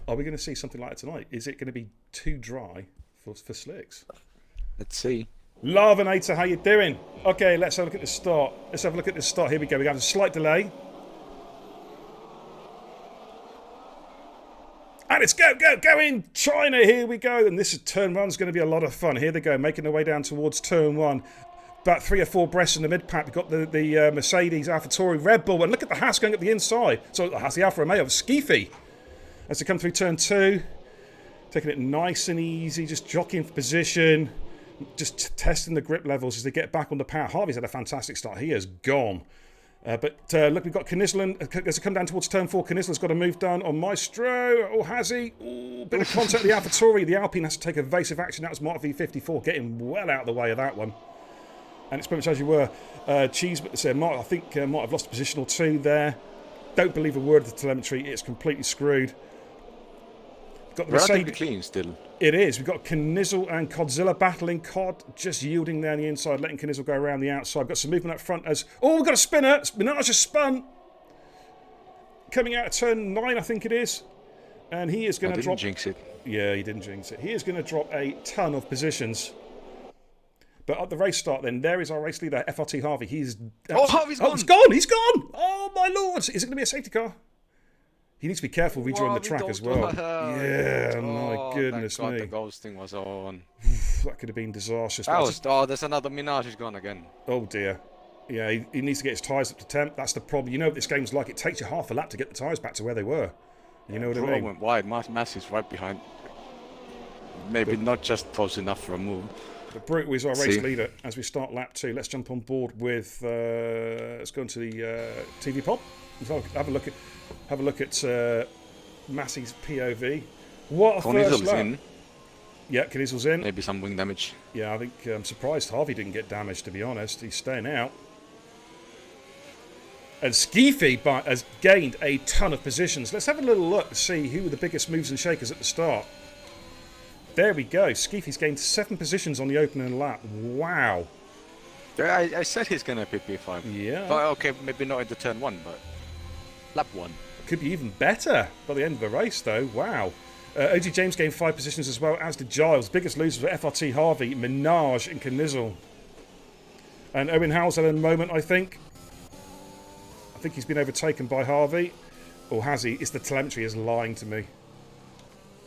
Are we going to see something like that tonight? Is it going to be too dry for slicks? Let's see. Larvinator, how you doing? Okay, let's have a look at the start. Here we go. We have a slight delay. And it's go in China. Here we go. And this turn one's going to be a lot of fun. Here they go, making their way down towards turn 1. About 3 or 4 breaths in the mid pack. We've got the Mercedes, AlphaTauri, Red Bull, and look at the Haas going up the inside. So that's the Alfa Romeo of Skeefy as they come through turn 2, taking it nice and easy, just jockeying for position, just testing the grip levels as they get back on the power. Harvey's had a fantastic start. He is gone. But look, we've got Knislen as they come down towards turn 4. Knislen's got a move done on Maestro. Oh, has he? Ooh, bit of contact with the AlphaTauri. The Alpine has to take evasive action. That was Mark V54 getting well out of the way of that one. And it's pretty much as you were. Cheese said, Mark, I think might have lost a position or 2 there. Don't believe a word of the telemetry. It's completely screwed. Got the Relatively Mercedes. clean still. It is. We've got Knizzle and Codzilla battling. Cod just yielding down the inside, letting Knizzle go around the outside. We've got some movement up front as... Oh, we've got a spinner. Minaj has spun. Coming out of turn 9, I think it is. And he is going to drop... jinx it. Yeah, he didn't jinx it. He is going to drop a ton of positions. But at the race start then, there is our race leader, FRT Harvey. He's... Harvey's gone! Oh, he's gone! He's gone! Oh, my lord! Is it going to be a safety car? He needs to be careful rejoining the track as well. Yeah, my goodness thank God me. the ghosting was on. That could have been disastrous. There's another Minaj who's gone again. Oh dear. Yeah, he needs to get his tyres up to temp. That's the problem. You know what this game's like. It takes you half a lap to get the tyres back to where they were. You know what I mean? Went wide. Mass is right behind. Maybe not just close enough for a move. But Brutal is our race leader as we start lap 2. Let's jump on board with... let's go into the TV pod. Have a look at Massey's POV. What a first lap. In. Yeah, Knizzle's in. Maybe some wing damage. Yeah, I think I'm surprised Harvey didn't get damaged, to be honest. He's staying out. And Skeefy has gained a ton of positions. Let's have a little look to see who were the biggest moves and shakers at the start. There we go. Skeefy's gained 7 positions on the opening lap. Wow. Yeah, I said he's going to be P5. Yeah. But okay, maybe not into turn 1, but lap 1. Could be even better by the end of the race, though. Wow. OG James gained 5 positions as well, as did Giles. Biggest losers were FRT Harvey, Minaj, and Knizzle. And Owen Howell's had a moment, I think. I think he's been overtaken by Harvey. Or has he? It's the telemetry is lying to me.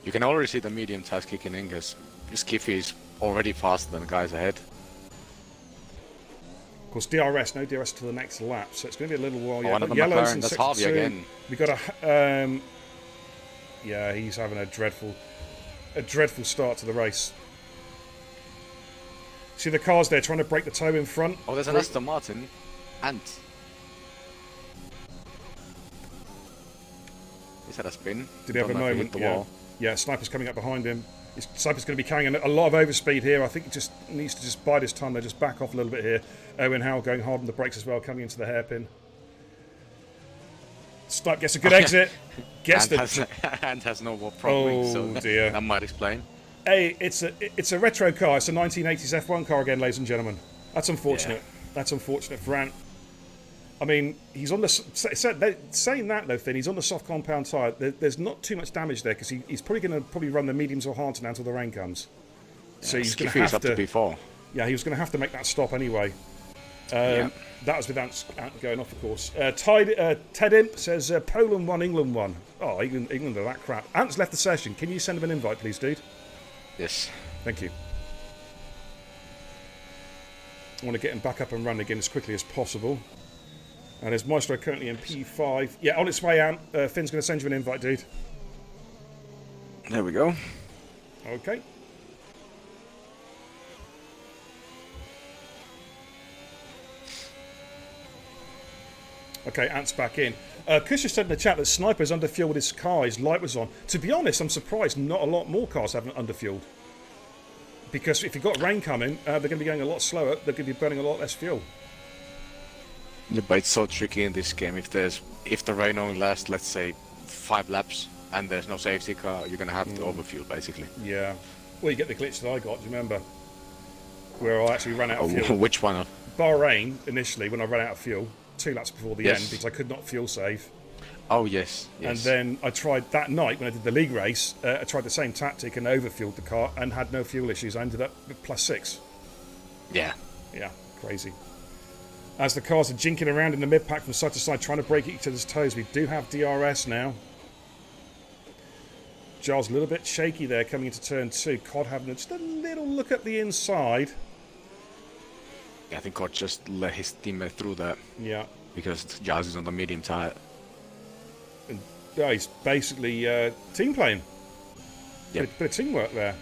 You can already see the medium tires kicking in because Skiffy is already faster than the guys ahead. Of course, DRS, no DRS to the next lap, so it's going to be a little while. Another McLaren, that's Harvey again. We got yeah, he's having a dreadful start to the race. See the cars there trying to break the toe in front. Oh, there's an Aston Martin. Ant. He's had a spin. Did he have a moment? The Yeah. wall. Yeah, Sniper's coming up behind him. Sniper's going to be carrying a lot of overspeed here. I think he just needs to just bide his time. They just back off a little bit here. Owen Howell going hard on the brakes as well, coming into the hairpin. Snipe gets a good exit. And has no more problems. Oh so dear. That might explain. Hey, it's a retro car. It's a 1980s F1 car again, ladies and gentlemen. That's unfortunate. Yeah. That's unfortunate for Ant. I mean, he's on the... Saying that, though, Finn, he's on the soft compound tyre. There's not too much damage there because he's probably going to run the mediums or hards now until the rain comes. So he's going to have to... P4. Yeah, he was going to have to make that stop anyway. That was with Ant going off, of course. Ted Imp says, Poland won, England won. Oh, England are that crap. Ant's left the session. Can you send him an invite, please, dude? Yes. Thank you. I want to get him back up and running again as quickly as possible. And there's Maestro currently in P5. Yeah, on its way out. Finn's going to send you an invite, dude. There we go. Okay. Okay, Ant's back in. Kush just said in the chat that Sniper's underfueled with his car. His light was on. To be honest, I'm surprised not a lot more cars haven't underfueled. Because if you've got rain coming, they're going to be going a lot slower. They're going to be burning a lot less fuel. Yeah, but it's so tricky in this game. If the rain only lasts, let's say, 5 laps, and there's no safety car, you're gonna have to overfuel basically. Yeah. Well, you get the glitch that I got. Do you remember? Where I actually ran out of fuel. Which one? Bahrain initially, when I ran out of fuel, 2 laps before the end because I could not fuel save. Oh yes. And then I tried that night when I did the league race. I tried the same tactic and overfueled the car and had no fuel issues. I ended up with +6. Yeah. Yeah, crazy. As the cars are jinking around in the mid-pack from side to side, trying to break each other's toes. We do have DRS now. Giles a little bit shaky there coming into turn 2. Cod having just a little look at the inside. Yeah, I think Cod just let his teammate through that. Yeah. Because Giles is on the medium tire. And he's basically team playing. Yep. Bit of teamwork there.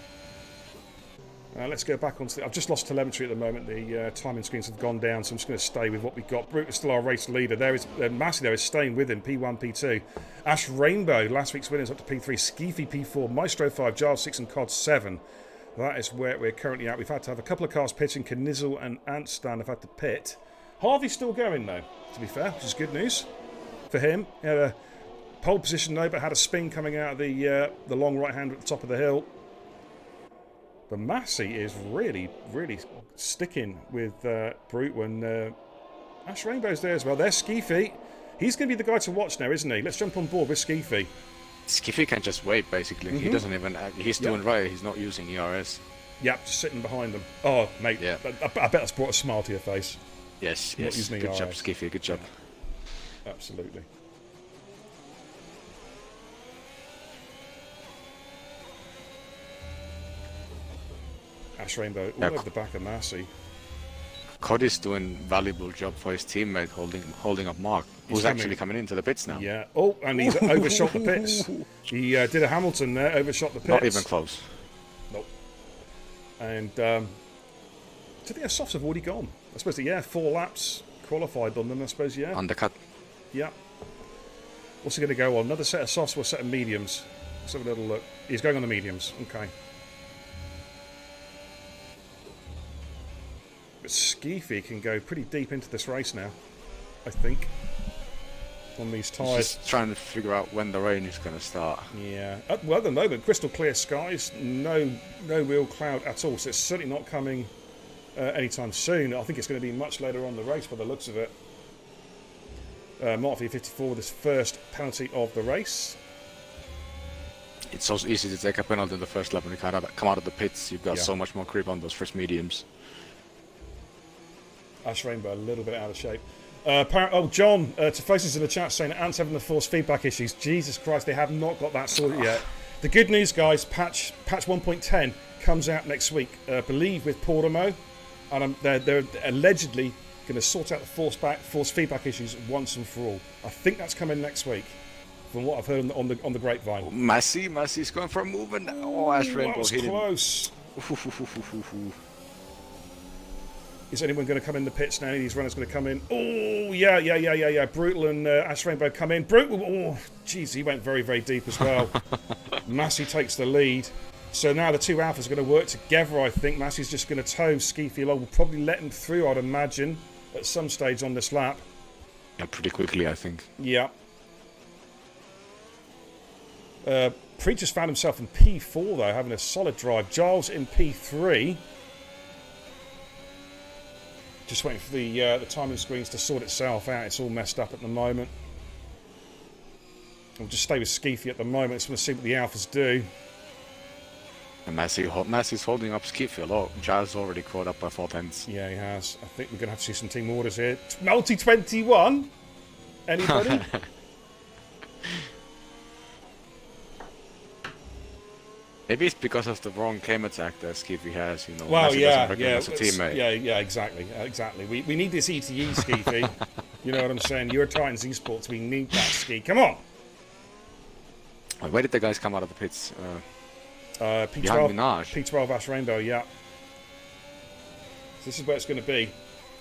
Let's go back onto the... I've just lost telemetry at the moment. The timing screens have gone down, so I'm just going to stay with what we've got. Brute is still our race leader. There is Massey there is staying with him, P1, P2. Ash Rainbow, last week's winners, up to P3. Skeefy, P4. Maestro, 5. Giles, 6. And Cod, 7. That is where we're currently at. We've had to have a couple of cars pitching. Knizzle and Antstan have had to pit. Harvey's still going, though, to be fair, which is good news for him. He had a pole position, though, but had a spin coming out of the long right-hander at the top of the hill. But Massey is really, really sticking with Brute when Ash Rainbow's there as well. There's Skeefy. He's going to be the guy to watch now, isn't he? Let's jump on board with Skeefy. Skiffy can just wait, basically. He doesn't even... He's doing right. He's not using ERS. Yep, just sitting behind them. Oh, mate, Yeah. I bet that's brought a smile to your face. Yes, Not yes. using Good job, ERS. Skiffy. Good job. Absolutely. Ash Rainbow all Yeah, over the back of Massey. Cody's doing valuable job for his teammate holding up Mark, who's coming. actually coming into the pits now. Yeah. Oh, and he's overshot the pits. He did a Hamilton there, overshot the pits. Not even close. Nope. And I think their softs have already gone. I suppose, 4 laps qualified on them, I suppose, yeah. Undercut. Yeah. What's he going to go on? Another set of softs or a set of mediums? Let's have a little look. He's going on the mediums. Okay. But Skeefy can go pretty deep into this race now, I think, on these tyres. Just trying to figure out when the rain is going to start. Yeah. Well, at the moment, crystal clear skies, no real cloud at all, so it's certainly not coming anytime soon. I think it's going to be much later on in the race by the looks of it. Mark V54 with his first penalty of the race. It's so easy to take a penalty in the first lap when you come out of the pits. You've got Yeah. so much more grip on those first mediums. Ash Rainbow a little bit out of shape. John Tifosis in the chat saying that Ant's having the force feedback issues. Jesus Christ, they have not got that sorted yet. The good news, guys, patch 1.10 comes out next week, I believe with Portimo, and they're allegedly going to sort out the force feedback issues once and for all. I think that's coming next week, from what I've heard on the grapevine. Massey's going for a move, and Ash That Rainbow was hit him. close. Is anyone going to come in the pits now? Any of these runners going to come in? Oh, yeah. Brutal and Ash Rainbow come in. Brutal, oh, jeez, he went very, very deep as well. Massey takes the lead. So now the two alphas are going to work together, I think. Massey's just going to tow Skeefy along. We'll probably let him through, I'd imagine, at some stage on this lap. Yeah, pretty quickly, I think. Yeah. Preacher's found himself in P4, though, having a solid drive. Giles in P3. Just waiting for the timing screens to sort itself out. It's all messed up at the moment. We'll just stay with Skeefy at the moment. Just want to see what the alphas do. And Massey's holding up Skiffy a lot. Giles already caught up by 4/10. Yeah, he has. I think we're going to have to see some team orders here. Multi 21. Anybody? Maybe it's because of the wrong game attack that Skiffy has, you know. Well, Massey doesn't recognize a teammate. Yeah, exactly. We need this ETE, Skeefy. You know what I'm saying? You're Titans Esports. We need that, Ski. Come on. Wait, where did the guys come out of the pits? P12, Minaj. P12 Ash Rainbow, yeah. So this is where it's going to be.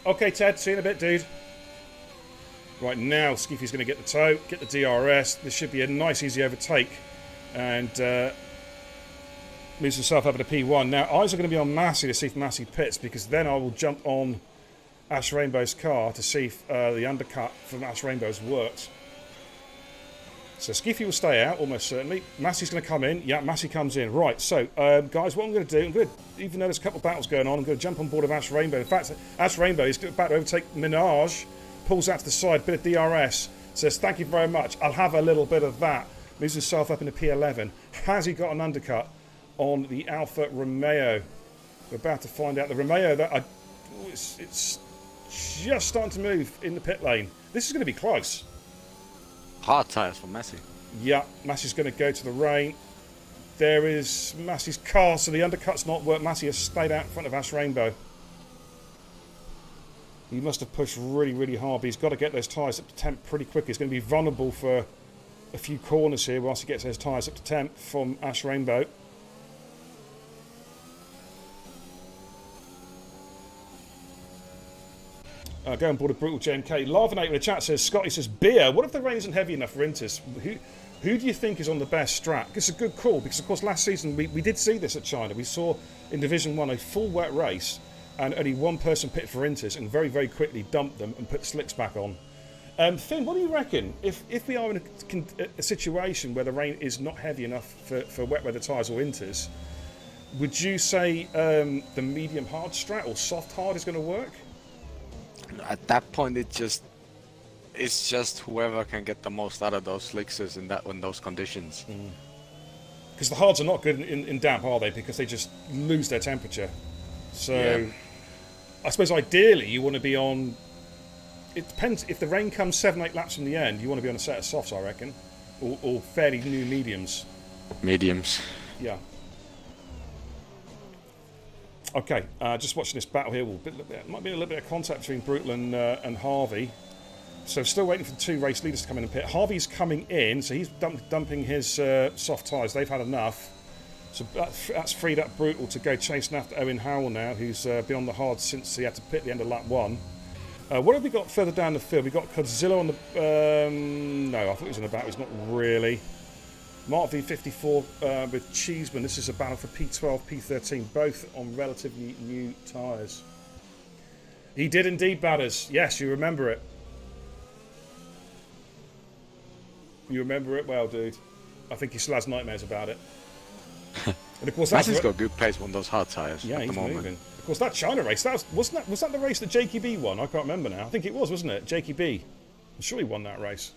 Okay, Ted, see you in a bit, dude. Right now, Skeefy's going to get the tow, get the DRS. This should be a nice, easy overtake. And moves himself up to P1. Now, eyes are going to be on Massey to see if Massey pits, because then I will jump on Ash Rainbow's car to see if the undercut from Ash Rainbow's worked. So Skeefy will stay out, almost certainly. Massey's going to come in. Yeah, Massey comes in. Right, so, guys, what I'm going to do, even though there's a couple of battles going on, I'm going to jump on board of Ash Rainbow. In fact, Ash Rainbow is about to overtake Minaj, pulls out to the side, bit of DRS, says, thank you very much, I'll have a little bit of that. Moves himself up into P11. Has he got an undercut on the Alfa Romeo? We're about to find out. The Romeo, it's just starting to move in the pit lane. This is going to be close. Hard tires for Massey. Yeah, Massey's going to go to the rain. There is Massey's car, so the undercut's not worked. Massey has stayed out in front of Ash Rainbow. He must have pushed really, really hard, but he's got to get those tyres up to temp pretty quickly. He's going to be vulnerable for a few corners here whilst he gets those tyres up to temp from Ash Rainbow. Go on board a Brutal JMK. Larvanate in the chat says, Scotty says, beer. What if the rain isn't heavy enough for Intis? Who do you think is on the best strat? It's a good call, because of course last season we did see this at China. We saw in Division 1 a full wet race and only one person pit for Intis and very, very quickly dumped them and put the slicks back on. Finn, what do you reckon? If we are in a situation where the rain is not heavy enough for wet weather tyres or Intis, Would you say the medium hard strat or soft hard is going to work? At that point, it's just whoever can get the most out of those slickers in those conditions. Because the hards are not good in damp, are they? Because they just lose their temperature. So, Yeah. I suppose ideally you want to be on. It depends. If the rain comes 7-8 laps from the end, you want to be on a set of softs, I reckon, or fairly new mediums. Mediums. Yeah. Okay, just watching this battle here. Might be a little bit of contact between Brutal and Harvey. So still waiting for the two race leaders to come in and pit. Harvey's coming in, so he's dumping his soft tyres. They've had enough. So that's freed up Brutal to go chasing after Owen Howell now, who's been on the hard since he had to pit at the end of lap 1. What have we got further down the field? We've got Godzilla on the... no, I thought he was in the battle. He's not really. Mark V54 with Cheeseman. This is a battle for P12, P13, both on relatively new tyres. He did indeed, Batters. Yes, you remember it. You remember it well, dude. I think he still has nightmares about it. And of course, Massey's got good pace on those hard tyres yeah, at the he's moment. moving. Of course, that China race, was that the race that Jakey B won? I can't remember now. I think it was, wasn't it? Jakey B. I'm sure he won that race.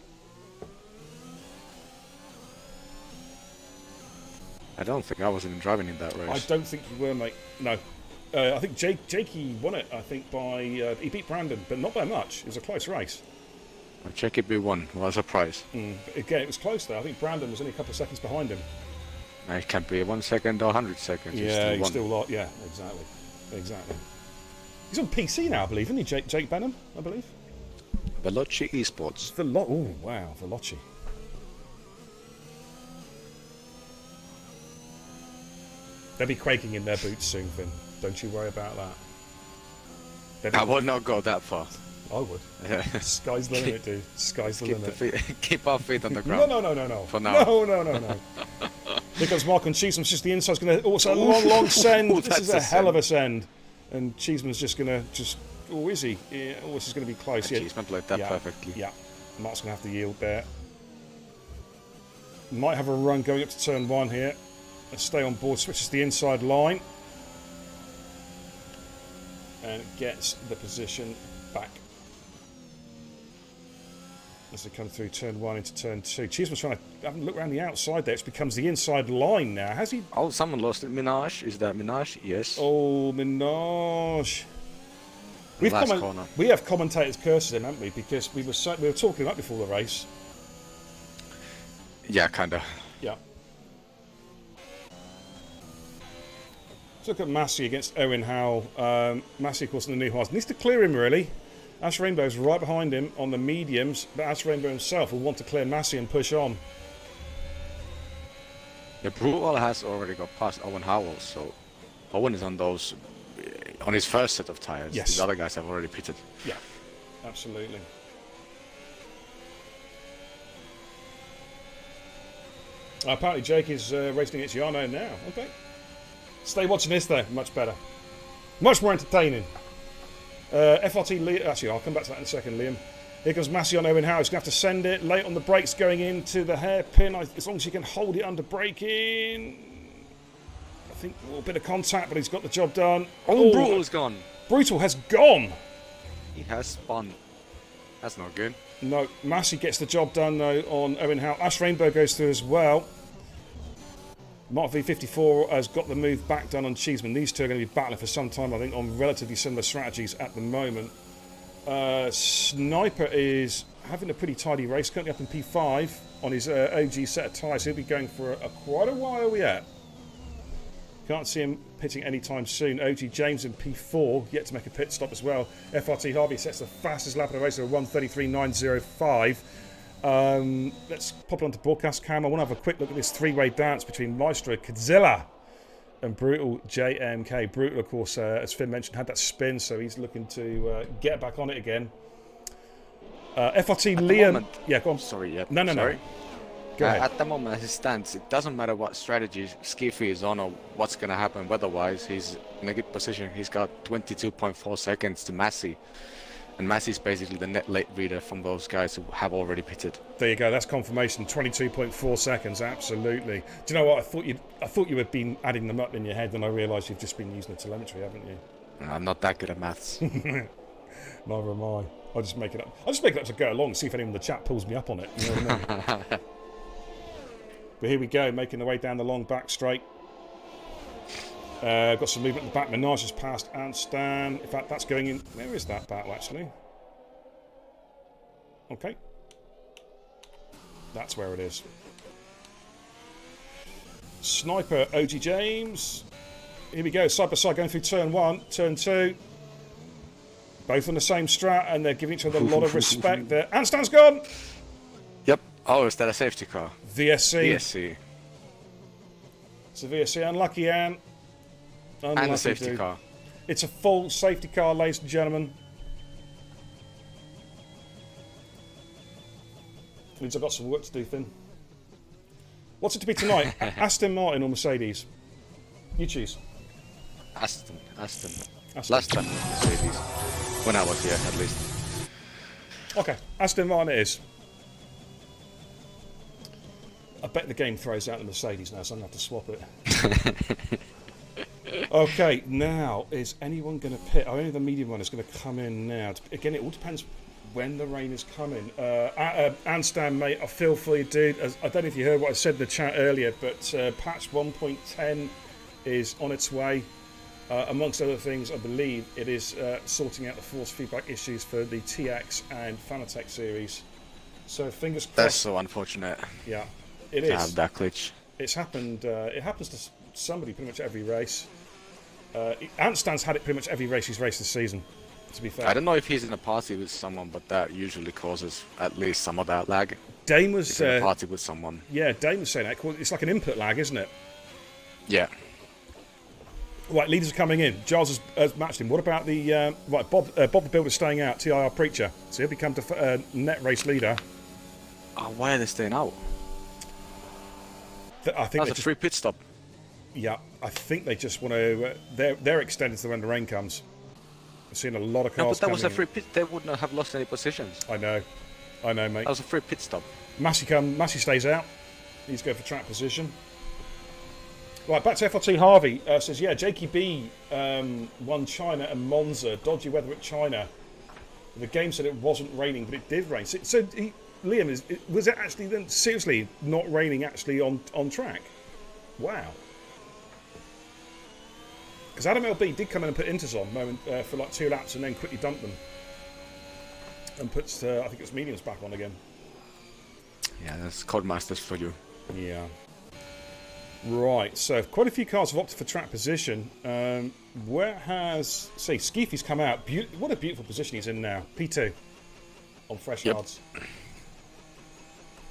I don't think I was even driving in that race. I don't think you were, mate. No. I think Jakey won it, I think, by... he beat Brandon, but not by much. It was a close race. Check it B1 was a prize. But again, it was close, though. I think Brandon was only a couple of seconds behind him. It can be 1 second or 100 seconds. Yeah, he's won. still a lot. Yeah, exactly. He's on PC now, I believe, isn't he? Jake Benham, I believe. Veloci Esports. Oh, wow, Veloci. They'll be quaking in their boots soon, Finn. Don't you worry about that. I would not go that far. I would. Yeah. Sky's the limit, dude. Sky's the limit. Keep our feet on the ground. No. For now. No. Here comes Mark and Cheeseman's just the inside's going to... Oh, it's a long send. Ooh, This is that's a a hell of a send. And Cheeseman's just going to... Oh, is he? Yeah. Oh, this is going to be close. Yeah. Cheeseman played that perfectly. Yeah. Mark's going to have to yield there. Might have a run going up to turn 1 here. Let's stay on board. Switches to the inside line. And gets the position back. As they come through turn 1 into turn 2. Cheeseman's trying to have a look around the outside there. It becomes the inside line now. Has he? Oh, someone lost it. Minaj. Is that Minaj? Yes. Oh, Minaj. Last corner. We have commentators' curses in, haven't we? Because we were talking about before the race. Yeah, kinda. Yeah. Let's look at Massey against Owen Howell. Massey, of course, in the new hards. Needs to clear him, really. Ash Rainbow's right behind him on the mediums, but Ash Rainbow himself will want to clear Massey and push on. The Brutal has already got past Owen Howell, so Owen is on those, on his first set of tires. Yes. The other guys have already pitted. Yeah, absolutely. Apparently Jake is racing against Yarno now. Okay. Stay watching this though, much better. Much more entertaining. FRT Liam, actually I'll come back to that in a second, Liam. Here comes Massey on Owen Howell. He's going to have to send it. Late on the brakes going into the hairpin. As long as he can hold it under braking. I think a little bit of contact, but he's got the job done. Oh, Brutal's gone. Brutal has gone. He has spun. That's not good. No, Massey gets the job done though on Owen Howell. Ash Rainbow goes through as well. Mark V54 has got the move back done on Cheeseman. These two are going to be battling for some time, I think, on relatively similar strategies at the moment. Sniper is having a pretty tidy race, currently up in P5 on his OG set of tyres. He'll be going for quite a while yet. Can't see him pitting anytime soon. OG James in P4, yet to make a pit stop as well. FRT Harvey sets the fastest lap of the race at 1:33.905. Let's pop it onto broadcast cam. I want to have a quick look at this three-way dance between Maestro Godzilla and Brutal JMK. Brutal, of course, as Finn mentioned, had that spin, so he's looking to get back on it again. FRT Liam. Moment, yeah, go on. Sorry, yeah. No. Sorry. Go ahead. At the moment, as it stands, it doesn't matter what strategy Skiffy is on or what's going to happen weather-wise. He's in a good position. He's got 22.4 seconds to Massey. And Massey's basically the net late reader from those guys who have already pitted. There you go. That's confirmation. 22.4 seconds. Absolutely. Do you know what? I thought you had been adding them up in your head, and I realised you've just been using the telemetry, haven't you? I'm not that good at maths. Neither am I. I'll just make it up. I'll just make it up to go along, see if anyone in the chat pulls me up on it. You know what I mean? But here we go, making the way down the long back straight. Got some movement at the back. Minaj has passed Anstan. In fact, that's going in. Where is that battle, actually? Okay. That's where it is. Sniper, OG James. Here we go, side by side, going through turn 1, turn 2. Both on the same strat, and they're giving each other a lot of respect there. Anstan's gone! Yep. Oh, is that a safety car? VSC. VSC. It's a VSC. Unlucky, Anne. Unlucky, And a safety dude. car. It's a full safety car, ladies and gentlemen. Means I've got some work to do, Finn. What's it to be tonight? Aston Martin or Mercedes? You choose. Aston. Aston. Last time Mercedes. When I was here, at least. Okay, Aston Martin it is. I bet the game throws out the Mercedes now, so I'm going to have to swap it. Okay, now, is anyone going to pit? Only the medium one is going to come in now. Again, it all depends when the rain is coming. Anstan, mate, I feel for you, dude. I don't know if you heard what I said in the chat earlier, but patch 1.10 is on its way. Amongst other things, I believe it is sorting out the force feedback issues for the TX and Fanatec series. So fingers crossed. That's so unfortunate. Yeah, it To have is. that glitch. It's happened. It happens to somebody pretty much every race. Antstan's had it pretty much every race he's raced this season. To be fair, I don't know if he's in a party with someone, but that usually causes at least some of that lag. Dame was. If you're in a party with someone. Yeah, Dame was saying that. It's like an input lag, isn't it? Yeah. Right, leaders are coming in. Giles has matched him. What about the right? Bob the Builder staying out. TIR Preacher, so he'll become net race leader. Oh, why are they staying out? I think That's a free pit stop. Yeah, I think they just want to. They're extended to when the rain comes. I've seen a lot of No, cars. but that was a coming free pit. They would not have lost any positions. in. I know, mate. That was a free pit stop. Massey stays out. He's going for track position. Right, back to FRT Harvey. Says, yeah, Jakey B won China and Monza. Dodgy weather at China. The game said it wasn't raining, but it did rain. So Liam, was it actually then seriously not raining actually on track? Wow. Because Adam LB did come in and put inters on for like 2 laps and then quickly dumped them. And puts, I think it's mediums back on again. Yeah, that's Codemasters for you. Yeah. Right, so quite a few cars have opted for track position. Where has... See, Skeefy's come out. What a beautiful position he's in now. P2 on fresh hards.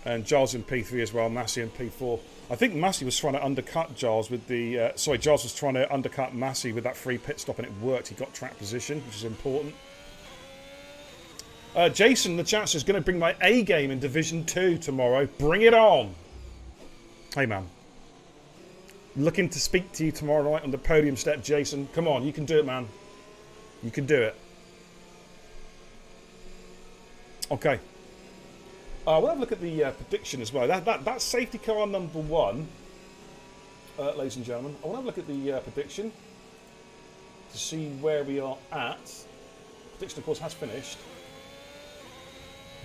And Giles in P3 as well, Massey in P4. I think Massey was trying to undercut Giles with the... Giles was trying to undercut Massey with that free pit stop and it worked. He got track position, which is important. Jason in the chat says, going to bring my A game in Division 2 tomorrow. Bring it on! Hey, man. Looking to speak to you tomorrow night on the podium step, Jason. Come on, you can do it, man. You can do it. Okay. We'll have a look at the prediction as well. That's safety car number 1, ladies and gentlemen. I want to have a look at the prediction to see where we are at. Prediction, of course, has finished.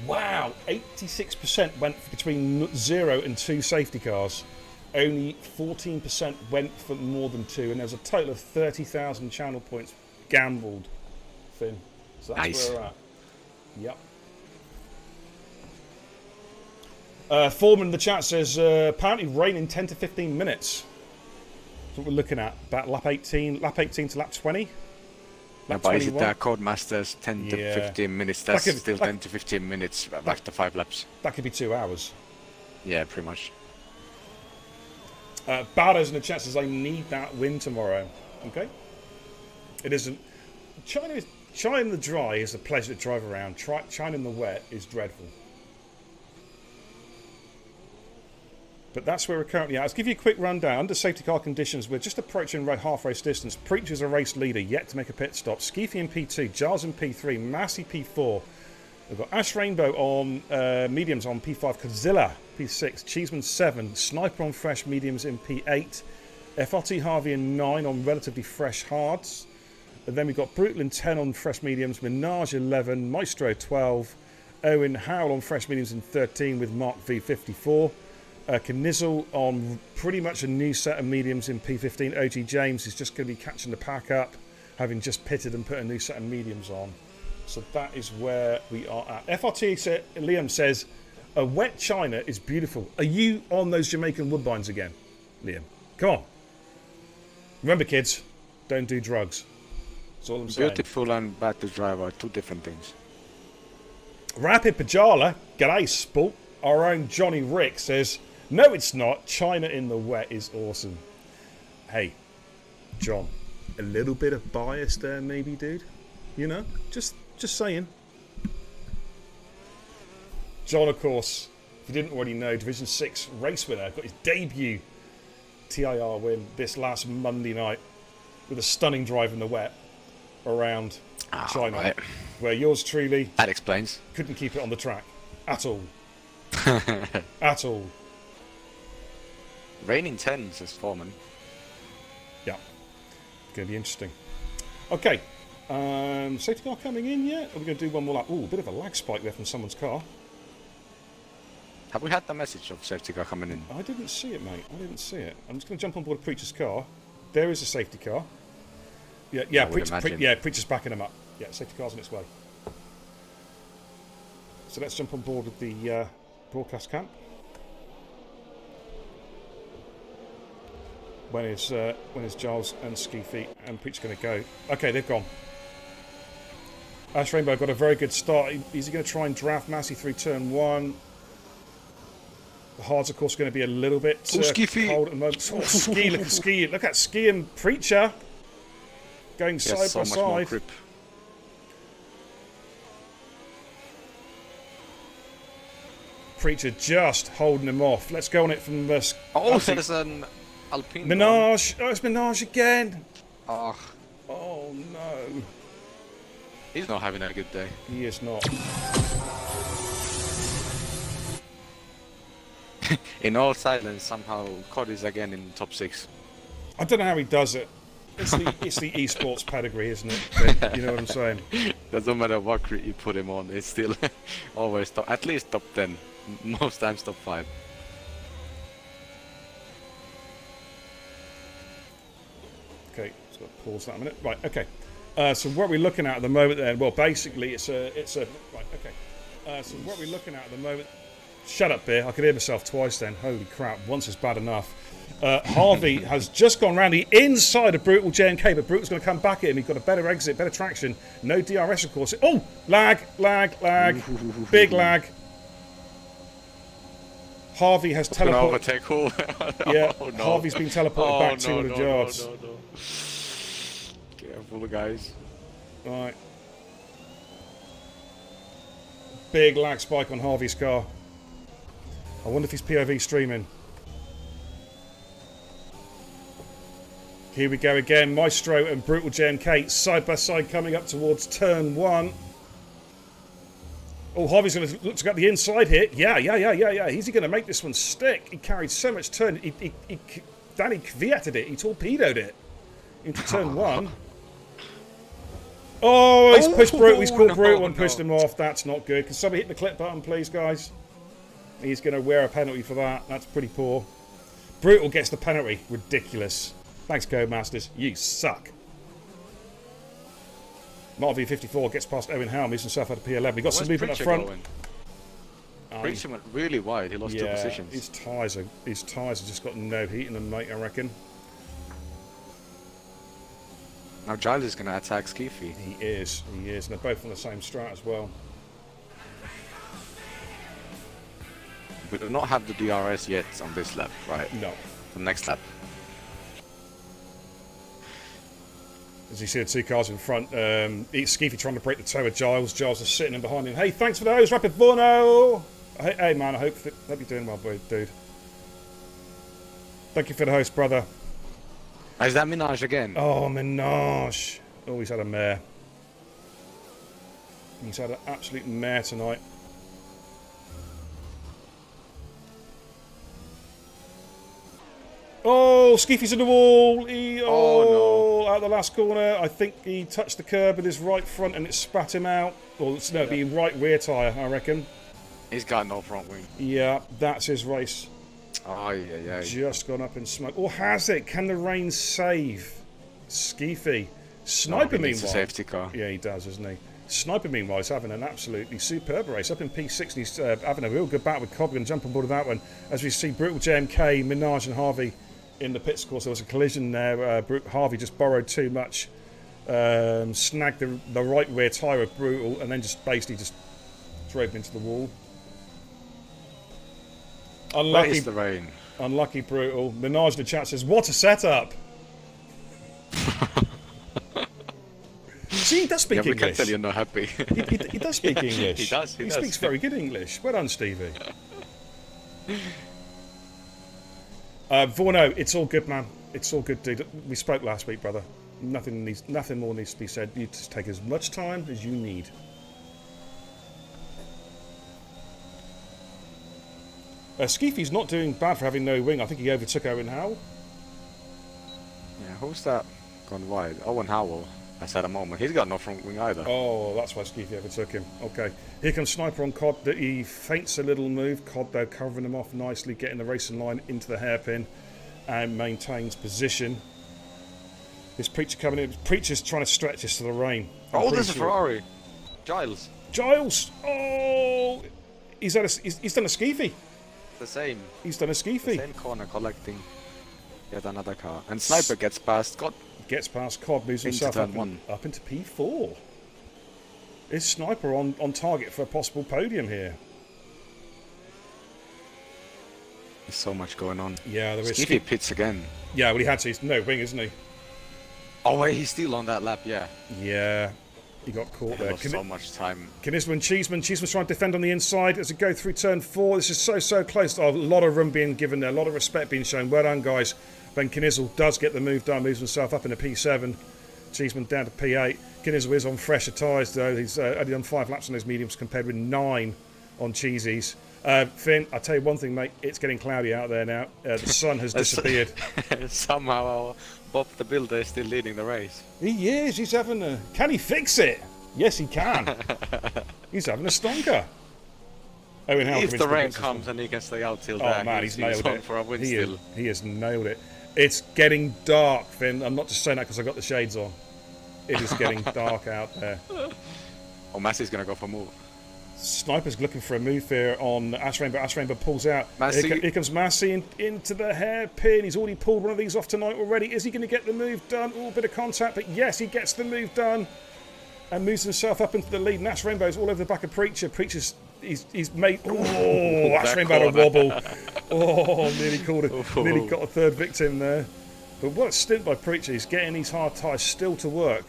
Wow, 86% went between 0 and 2 safety cars. Only 14% went for more than 2, and there's a total of 30,000 channel points gambled, Finn. So that's Nice. where we're at. Yep. Foreman in the chat says, apparently rain in 10 to 15 minutes. That's what we're looking at. About lap 18 to lap 20. Lap But is it 21. Codemasters 10 to Yeah. 15 minutes? That's That could- still that- 10 to 15 minutes after 5 laps. That could be 2 hours. Yeah, pretty much. Bardo's in the chat says, I need that win tomorrow. Okay. It isn't. China in the dry is a pleasure to drive around. China in the wet is dreadful. But that's where we're currently at. Let's give you a quick rundown. Under safety car conditions, we're just approaching half race distance. Preacher's a race leader, yet to make a pit stop. Skeefy in P2, Giles in P3, Massey P4. We've got Ash Rainbow on mediums on P5, Godzilla P6, Cheeseman 7, Sniper on fresh mediums in P8, FRT Harvey in 9 on relatively fresh hards. And then we've got Brutal in 10 on fresh mediums, Minaj 11, Maestro 12, Owen Howell on fresh mediums in 13 with Mark V 54. Knizzle on pretty much a new set of mediums in P15. OG James is just going to be catching the pack up, having just pitted and put a new set of mediums on. So that is where we are at. FRT Liam says, a wet China is beautiful. Are you on those Jamaican woodbines again, Liam? Come on. Remember, kids, don't do drugs. That's all I'm saying. Beautiful and bad to drive are two different things. Rapid Pajala, g'day sport. Our own Johnny Rick says, no, it's not. China in the wet is awesome. Hey, John, a little bit of bias there, maybe, dude. You know, just saying. John, of course, if you didn't already know, Division 6 race winner, got his debut TIR win this last Monday night with a stunning drive in the wet around China, right. where yours truly That explains. couldn't keep it on the track at all. At all. Rain intense, says Foreman. Yeah. Going to be interesting. Okay. Safety car coming in yet? Are we going to do one more lap? Ooh, a bit of a lag spike there from someone's car. Have we had the message of safety car coming in? I didn't see it, mate. I didn't see it. I'm just going to jump on board Preacher's car. There is a safety car. Yeah, Preacher's backing him up. Yeah, safety car's on its way. So let's jump on board with the broadcast camp. When is Giles and Skeefy and Preacher going to go? Okay, they've gone. Ash Rainbow got a very good start. Is he going to try and draft Massey through turn 1? The hards, of course, are going to be a little bit cold at the moment. Oh, look at Ski and Preacher going side by much more side. grip. Preacher just holding him off. Let's go on it from the. Oh, there's an Alpine. Minaj. Oh, it's Minaj again. Oh, Oh no. he's not having a good day. He is not. In all silence, somehow Cody's again in top 6. I don't know how he does it. It's the esports pedigree, isn't it? You know what I'm saying? Doesn't matter what grid you put him on, it's still always top, at least top 10. Most times top 5. Okay, just got to pause that a minute. Right, okay. So what we're looking at the moment then, well, basically it's a right, okay. So what we're looking at the moment, shut up, Beer, I could hear myself twice then. Holy crap, once is bad enough. Harvey has just gone round the inside of Brutal JNK, but Brutal's going to come back at him. He's got a better exit, better traction. No DRS, of course. Oh, lag. Big lag. Harvey has teleported. Overtake who? Yeah, oh, no. Harvey's been teleported back 200 yards. No. Careful, guys. Right. Big lag spike on Harvey's car. I wonder if he's POV streaming. Here we go again. Maestro and Brutal JNK side by side coming up towards turn 1. Oh, Harvey's going to look to get the inside here. Yeah. Is he going to make this one stick? He carried so much turn. Danny kviatted it. He torpedoed it into turn 1. Oh, he's pushed Brutal. He's caught Brutal and pushed him off. That's not good. Can somebody hit the clip button, please, guys? He's going to wear a penalty for that. That's pretty poor. Brutal gets the penalty. Ridiculous. Thanks, Codemasters. You suck. Mark V54 gets past Owen Howe, moves himself out of P11. We've got some movement up front. Preacher went really wide. He lost 2 positions. His tyres have just got no heat in them, mate, I reckon. Now Giles is going to attack Skeefy. He is. And they're both on the same strat as well. We do not have the DRS yet on this lap, right? No. The next lap. As you see the 2 cars in front, Skeefy trying to break the toe of Giles. Giles is sitting in behind him. Hey, thanks for those, Rapid Vorno! Hey man, I hope you're doing well, dude. Thank you for the host, brother. Is that Minaj again? Oh, Minaj. Oh, he's had a mare. He's had an absolute mare tonight. Oh, Skeefy's in the wall. Oh, no. Out the last corner. I think he touched the curb with his right front and it spat him out. Or, no, it'd be right rear tyre, I reckon. He's got no front wing. Yeah, that's his race. Oh, yeah. Just gone up in smoke. Or has it? Can the rain save Skeefy? Sniper, He needs a meanwhile. safety car. Yeah, he does, doesn't he? Sniper, meanwhile, is having an absolutely superb race. Up in P6, he's having a real good battle with Cobb. Going to jump on board with that one. As we see, Brutal JMK, Minaj and Harvey in the pits. Of course, there was a collision there. Harvey just borrowed too much. Snagged the right rear tyre of Brutal and then just basically just drove him into the wall. Where is the rain? Unlucky Brutal. Minaj in the chat says, what a setup! See, he does speak Yeah, we English. can tell you're not happy. He does speak English. He does. He speaks very good English. Well done, Stevie. Vorno, it's all good, man. It's all good, dude. We spoke last week, brother. Nothing more needs to be said. You just take as much time as you need. Skeefy's not doing bad for having no wing. I think he overtook Owen Howell. Yeah, who's that gone wide? Owen Howell. That's at a moment. He's got no front wing either. Oh, that's why Skeefy overtook him. Okay. Here comes Sniper on Cod. He feints a little move. Cod, though, covering him off nicely, getting the racing line into the hairpin and maintains position. This Preacher coming in. Preacher's trying to stretch us to the rain. Oh, there's a Ferrari. Giles. Giles! Oh! He's done a Skeefy. The same. He's done a Skeefy. Same corner collecting yet another car. And Sniper gets past Scott. Gets past Cod, moves Into himself turn up into P4. Is Sniper on target for a possible podium here? There's so much going on. Yeah, there is. Skeefy pits again. Yeah, well, he had to. He's no wing, isn't he? Oh, wait, he's still on that lap, yeah. Yeah, he got caught He there. lost so much time. Cheeseman. Cheeseman's trying to defend on the inside as it go through turn 4. This is so close. Oh, a lot of room being given there, a lot of respect being shown. Well done, guys. Ben Knizzle does get the move done, moves himself up into P7. Cheeseman down to P8. Knizzle is on fresher tyres, though. He's only done 5 laps on those mediums compared with 9 on Cheesy's. Finn, I'll tell you one thing, mate. It's getting cloudy out there now. The sun has disappeared. Somehow Bob the Builder is still leading the race. He is. He's having a... Can he fix it? Yes, he can. He's having a stonker. Owen Howell If the rain comes and he can stay out till then, man, he's nailed on it. for a win He still. has nailed it. It's getting dark, Finn. I'm not just saying that because I got the shades on. It is getting dark out there. Oh, Massey's going to go for a move. Sniper's looking for a move here on Ash Rainbow. Ash Rainbow pulls out. Massey. Here comes Massey into the hairpin. He's already pulled one of these off tonight already. Is he going to get the move done? Oh, bit of contact, but yes, he gets the move done and moves himself up into the lead. And Ash Rainbow's all over the back of Preacher. Preacher's he's made. Oh, Ash Rainbow had a wobble. Oh, nearly got a third victim there. But what a stint by Preacher. He's getting these hard tyres still to work.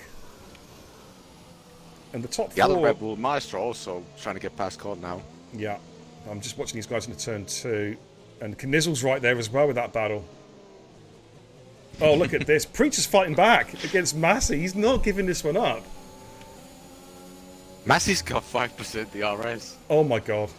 And the top Yellow four... Red Bull Maestro also trying to get past Cod now. Yeah, I'm just watching these guys into turn 2. And Knizzle's right there as well with that battle. Oh, look at this. Preacher's fighting back against Massey. He's not giving this one up. Massey's got 5% DRS. Oh, my God.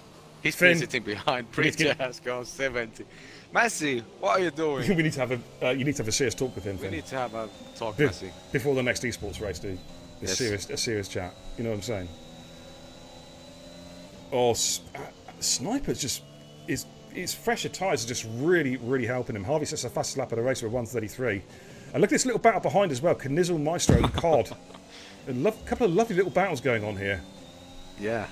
He's Finn, been sitting behind. we need to Preacher get- has got 70. Massey, what are you doing? we need to have you need to have a serious talk with him, We Finn. need to have a talk, Be- Massey. Before the next esports race, dude. Yes. A serious chat. You know what I'm saying? Oh, Sniper's just his fresher tyres are just really helping him. Harvey sets the fastest lap of the race with 1:33. And look at this little battle behind as well. Knizzle, Maestro, and Cod. A couple of lovely little battles going on here. Yeah,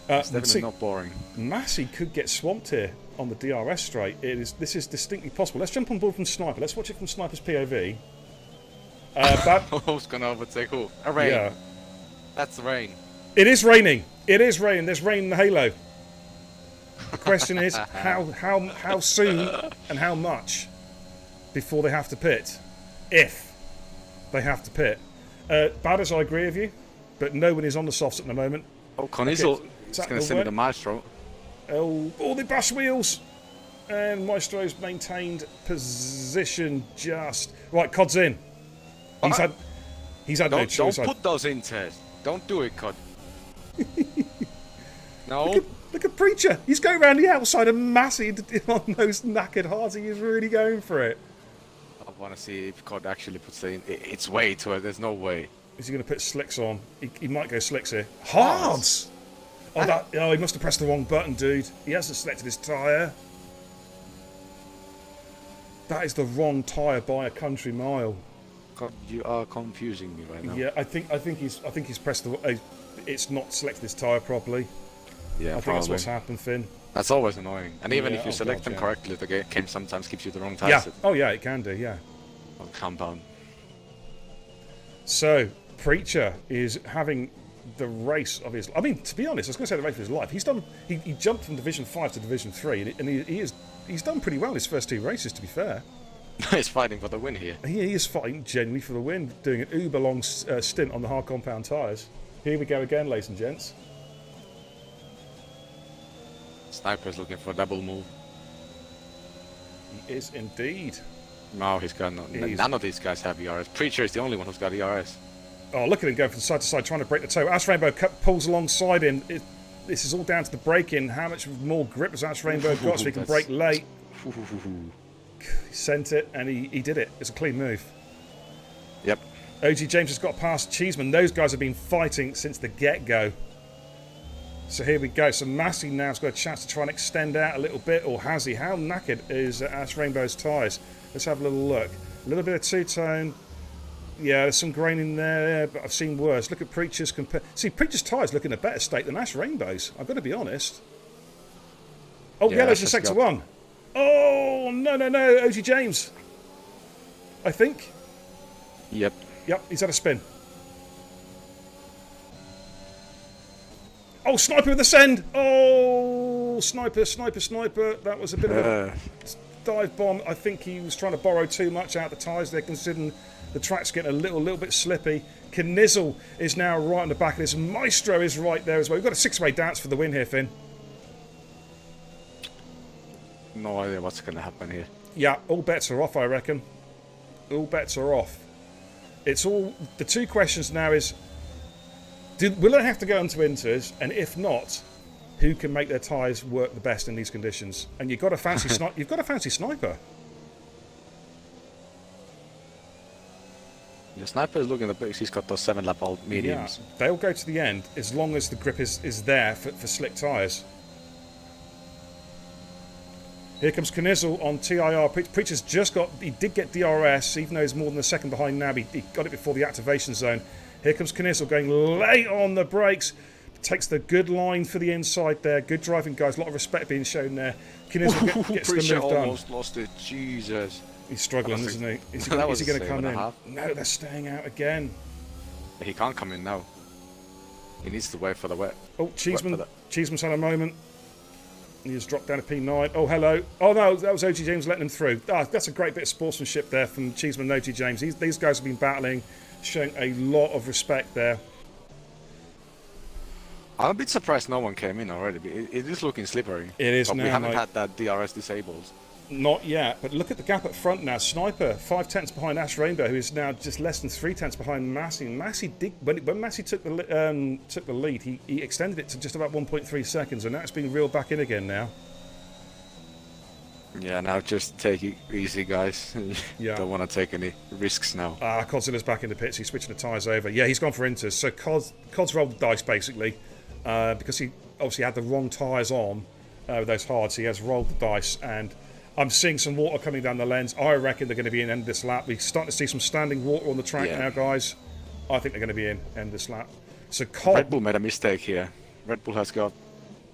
it's definitely see, not boring. Massey could get swamped here on the DRS straight. This is distinctly possible. Let's jump on board from Sniper. Let's watch it from Sniper's POV. Who's going to overtake who? A rain. Yeah. That's rain. It is raining. It is raining. There's rain in the halo. The question is how soon and how much before they have to pit, if they have to pit. Badders, I agree with you, but no one is on the softs at the moment. Oh, Conizel is is that going the to send me word? the Maestro. Oh, they bash wheels. And Maestro's maintained position just... Right, Cod's in. He's had no Don't choice. put those in, Ted. Don't do it, Cod. No. Look at Preacher. He's going around the outside and Massey on those knackered hards. He is really going for it. I want to see if Cod actually puts its weight to it. There's no way. Is he going to put slicks on? He might go slicks here. Hards! Oh, he must have pressed the wrong button, dude. He hasn't selected his tyre. That is the wrong tyre by a country mile. Cod, you are confusing me right now. Yeah, I think he's pressed the. It's not selected his tyre properly. Yeah, I think probably. that's what's happened, Finn. That's always annoying. And even Yeah, if you oh select God, them yeah. correctly, the game sometimes gives you the wrong Yeah. tyres Oh yeah, it can do. Yeah. on compound. So Preacher is having the race of his. I mean, to be honest, I was going to say the race of his life. He's done. He jumped from Division 5 to Division 3, and he's done pretty well his first 2 races. To be fair, He's fighting for the win here. he is fighting genuinely for the win, doing an uber long stint on the hard compound tyres. Here we go again, ladies and gents. Sniper's looking for a double move. He is indeed. No, he's got none of these guys have ERS. Preacher is the only one who's got ERS. Oh, look at him going from side to side, trying to break the toe. Ash Rainbow pulls alongside him. This is all down to the braking. How much more grip has Ash Rainbow got so he can brake late? He sent it, and he did it. It's a clean move. Yep. OG James has got past Cheeseman. Those guys have been fighting since the get-go. So here we go. So Massey now's got a chance to try and extend out a little bit, or has he? How knackered is Ash Rainbow's tyres? Let's have a little look. A little bit of two-tone. Yeah, there's some grain in there, but I've seen worse. Look at Preacher's See, Preacher's tyres look in a better state than Ash Rainbow's. I've got to be honest. Oh, Yeah, yellow's Ash the has sector got- 1. Oh, no. OG James. I think. Yep. Yep, he's had a spin. Oh, Sniper with the send! Oh, Sniper. That was a bit of a dive bomb. I think he was trying to borrow too much out of the tyres there, considering the track's getting a little bit slippy. Knizzle is now right on the back of this. Maestro is right there as well. We've got a 6-way dance for the win here, Finn. No idea what's going to happen here. Yeah, all bets are off, I reckon. All bets are off. It's all... The 2 questions now is... will it have to go into inters? And if not, who can make their tyres work the best in these conditions? And you've got a fancy you've got a fancy Sniper. The Sniper is looking the best. He's got those 7-lap old mediums. Yeah, they'll go to the end as long as the grip is there for slick tyres. Here comes Knizzle on TIR. Preacher's just got... He did get DRS, even though he's more than a second behind now. He got it before the activation zone. Here comes Knizzle going late on the brakes. Takes the good line for the inside there. Good driving, guys. A lot of respect being shown there. Knizzle gets the Preacher move done. almost lost it. Jesus. He's struggling, That was isn't he? Is he, that is was he going to a come save in? and a half. No, they're staying out again. He can't come in now. He needs to wait for the wet. Oh, Cheeseman. for that. Cheeseman's had a moment. He has dropped down to P9. Oh, hello. Oh, no, that was OG James letting him through. That's a great bit of sportsmanship there from Cheeseman and OG James. These guys have been battling, showing a lot of respect there. I'm a bit surprised no one came in already. It is looking slippery. It is but now, we haven't mate. had that DRS disabled. Not yet, but look at the gap up front now. Sniper, 5 tenths behind Ash Rainbow, who is now just less than 3 tenths behind Massey. Massey did when Massey took the lead, he extended it to just about 1.3 seconds, and that's being reeled back in again now. Yeah, now just take it easy, guys. Yeah. Don't want to take any risks now. Codzilla's back in the pits. He's switching the tyres over. Yeah, he's gone for inters. So Cod's rolled the dice basically because he obviously had the wrong tyres on with those hards. He has rolled the dice, and I'm seeing some water coming down the lens. I reckon they're going to be in end of this lap. We're starting to see some standing water on the track Yeah. now, guys. I think they're going to be in end of this lap. So Red Cod Bull made a mistake here. Red Bull has got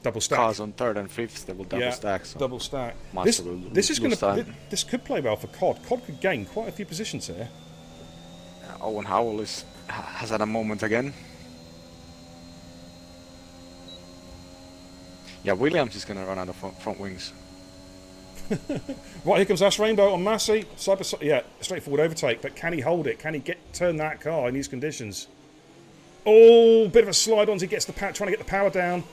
double stack. cars on 3rd and 5th. They will double stack. So double stack. Master This will is going lose to. time. This could play well for Cod. Cod could gain quite a few positions here. Owen Howell has had a moment again. Yeah, Williams is going to run out of front wings. Right, here comes Ash Rainbow on Massey. Side by side, yeah, straightforward overtake. But can he hold it? Can he turn that car in these conditions? Oh, bit of a slide on as he gets the trying to get the power down.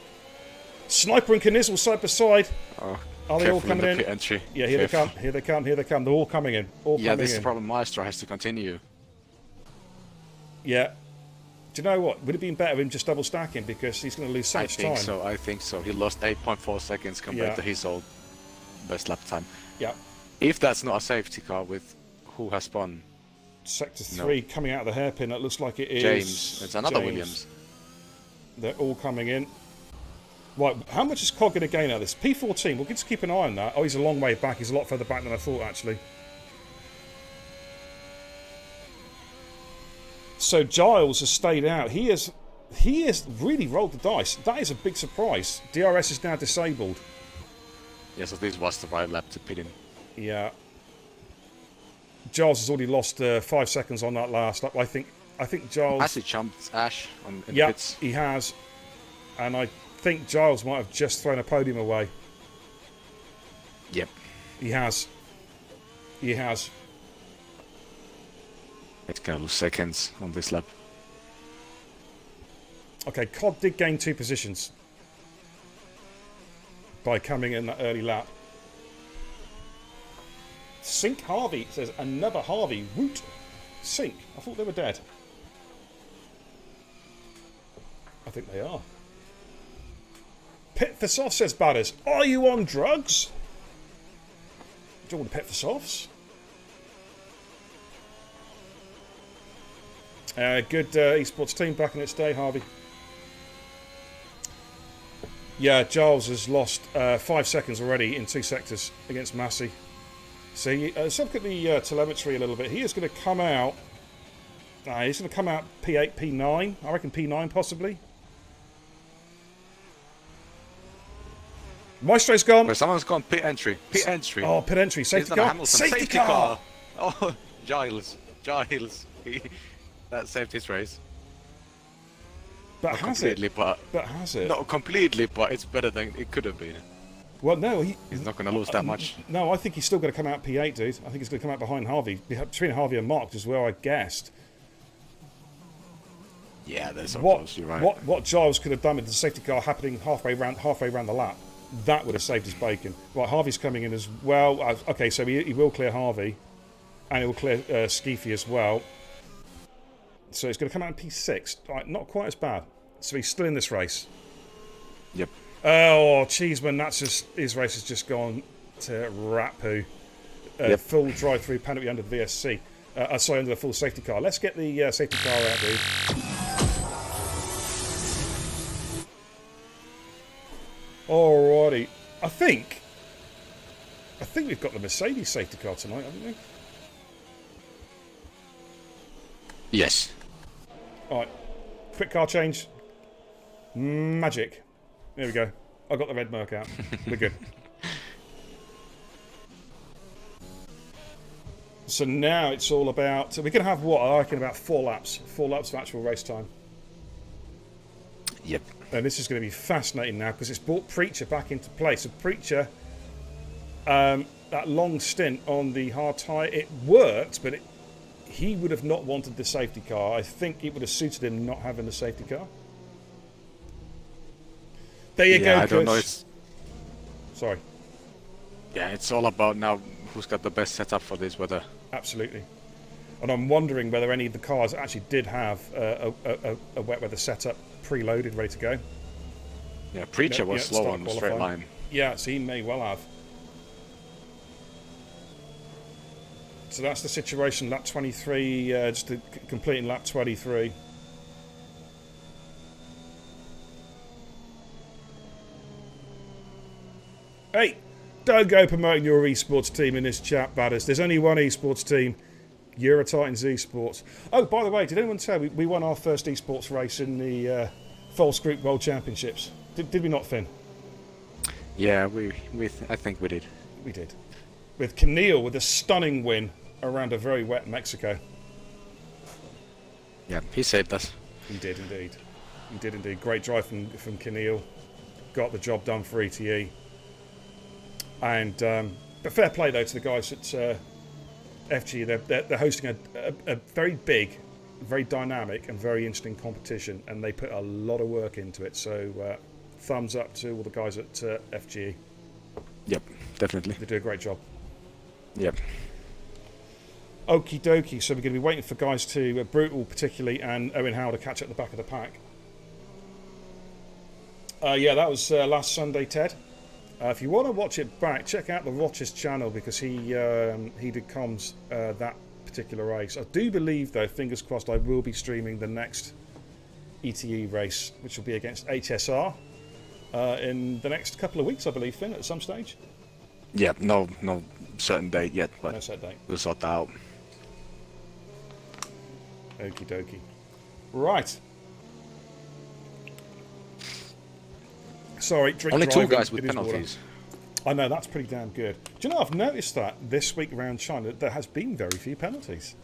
Sniper and Knizzle side by side. Oh, Are they all Careful coming the in? pit entry. Yeah, here they Careful. come. Here they come. Here they come. They're all coming in. All Yeah, coming this is in. the problem. Maestro has to continue. Yeah. Do you know what? Would it be better him just double stacking because he's going to lose so I much think time? so. I think so. He lost 8.4 seconds compared Yeah. to his old best lap time. Yeah. If that's not a safety car with who has spun, Sector No. 3 coming out of the hairpin. That looks like it is. James, it's another James. Williams. They're all coming in. Right, how much is Cog going to gain out of this? P14, we'll just keep an eye on that. Oh, he's a long way back. He's a lot further back than I thought, actually. So Giles has stayed out. He has really rolled the dice. That is a big surprise. DRS is now disabled. Yeah, so this was the right lap to pit in. Yeah. Giles has already lost 5 seconds on that last lap. I think Giles... Has he jumped Ash in the Yeah, pits? he has. And I think Giles might have just thrown a podium away. Yep. He has. He has. It's gonna lose seconds on this lap. Okay, Cog did gain 2 positions by coming in that early lap. Sink Harvey says another Harvey. Woot. Sink. I thought they were dead. I think they are. Pit for Softs says Badders. Are you on drugs? Do you want to pit for Softs? Good esports team back in its day, Harvey. Yeah, Giles has lost 5 seconds already in 2 sectors against Massey. So let's look at the telemetry a little bit. He is going to come out. He's going to come out P8, P9. I reckon P9 possibly. Maestro's gone. Wait, someone's gone pit entry. Pit entry. Oh, pit entry. He's Safety done a car. Hamilton. Safety car. Oh, Giles. That saved his race. But Not has completely, it? but But has it? not completely, but it's better than it could have been. Well, no. He's not going to lose that much. No, I think he's still going to come out P8, dude. I think he's going to come out behind Harvey. Between Harvey and Mark is where I guessed. Yeah, that's so What, close. You're right. what Giles could have done with the safety car happening halfway round the lap, that would have saved his bacon. Right, Harvey's coming in as well. Okay, so he will clear Harvey, and he will clear Skeefy as well. So he's going to come out in P6. Right, not quite as bad. So he's still in this race. Yep. Oh, Cheeseman, that's just his race has just gone to rat poo. Yep. Full drive-through penalty under the VSC. Sorry, under the full safety car. Let's get the safety car out, dude. Alrighty. I think we've got the Mercedes safety car tonight, haven't we? Yes. Alright. Quick car change. Magic. There we go. I got the red Merc out. We're good. So now it's all about... So we're going to have what? I reckon about 4 laps. 4 laps of actual race time. Yep. And this is going to be fascinating now because it's brought Preacher back into play. So Preacher, that long stint on the hard tyre, it worked, but he would have not wanted the safety car. I think it would have suited him not having the safety car. There you go, I don't know. Kush. Sorry. Yeah, it's all about now who's got the best setup for this weather. Absolutely. And I'm wondering whether any of the cars actually did have a wet weather setup preloaded, ready to go. Yeah, Preacher was slow start on the straight qualifying. line. Yeah, so he may well have. So that's the situation. Lap 23, just completing lap 23. Hey, don't go promoting your esports team in this chat, Badders. There's only one esports team, Eurotitans Esports. Oh, by the way, did anyone say we won our first esports race in the False Group World Championships? Did we not, Finn? Yeah, I think we did. We did. With Keneal with a stunning win around a very wet Mexico. Yeah, he saved us. He did indeed. He did indeed. Great drive from Keneal. Got the job done for ETE. And but fair play though to the guys at FG. They're hosting a very big, very dynamic and very interesting competition, and they put a lot of work into it. So thumbs up to all the guys at FGE. Yep. definitely. They do a great job. Yep. Okie dokie. So we're going to be waiting for guys to Brutal particularly and Owen Howe to catch up the back of the pack. Yeah, that was last Sunday, Ted. If you want to watch it back, check out the Roch's channel because he did comms that particular race. I do believe, though, fingers crossed, I will be streaming the next ETE race, which will be against HSR in the next couple of weeks, I believe, Finn, at some stage. Yeah, no certain date yet, but No set date. we'll sort that out. Okie dokie. Right. Sorry, drink Only driving. two guys with It is water. penalties. I know, that's pretty damn good. Do you know, I've noticed that this week around China, there has been very few penalties.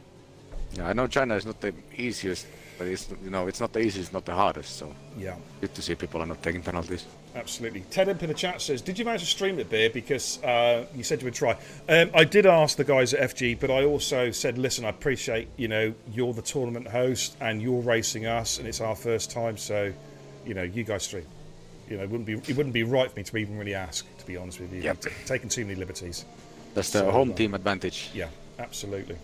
Yeah, I know China is not the easiest, but it's it's not the easiest, not the hardest. So Yeah, good to see people are not taking penalties. absolutely. Ted Imp in the chat says, did you manage to stream it, Beer? Because you said you would try. I did ask the guys at FG, but I also said, listen, I appreciate, you're the tournament host and you're racing us and it's our first time, so, you guys stream. It wouldn't be right for me to even really ask, to be honest with you. Yep. Taking too many liberties. That's the home team advantage. Yeah, absolutely.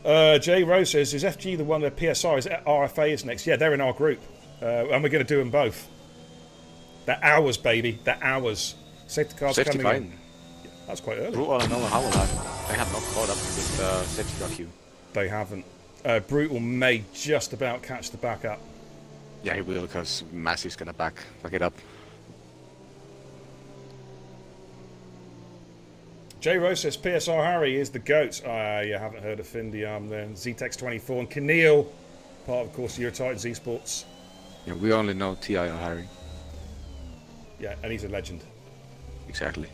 Jay Rose says, is FG the one that PSR is RFA is next? Yeah, they're in our group. And we're going to do them both. They're ours, baby. They're ours. Safety cars Safety coming car. in. That's quite early. Brutal and Nolan Howell, they have not caught up with safety car queue. They haven't. Brutal may just about catch the back up. Yeah, he will, because Massey's gonna back it up. Jay Rose says, PSR Harry is the GOAT. You haven't heard of Findiam then. ZTEX24 and Keneal, part of course, Euro Titans Esports. Yeah, we only know TI or Harry. Yeah, and he's a legend. Exactly.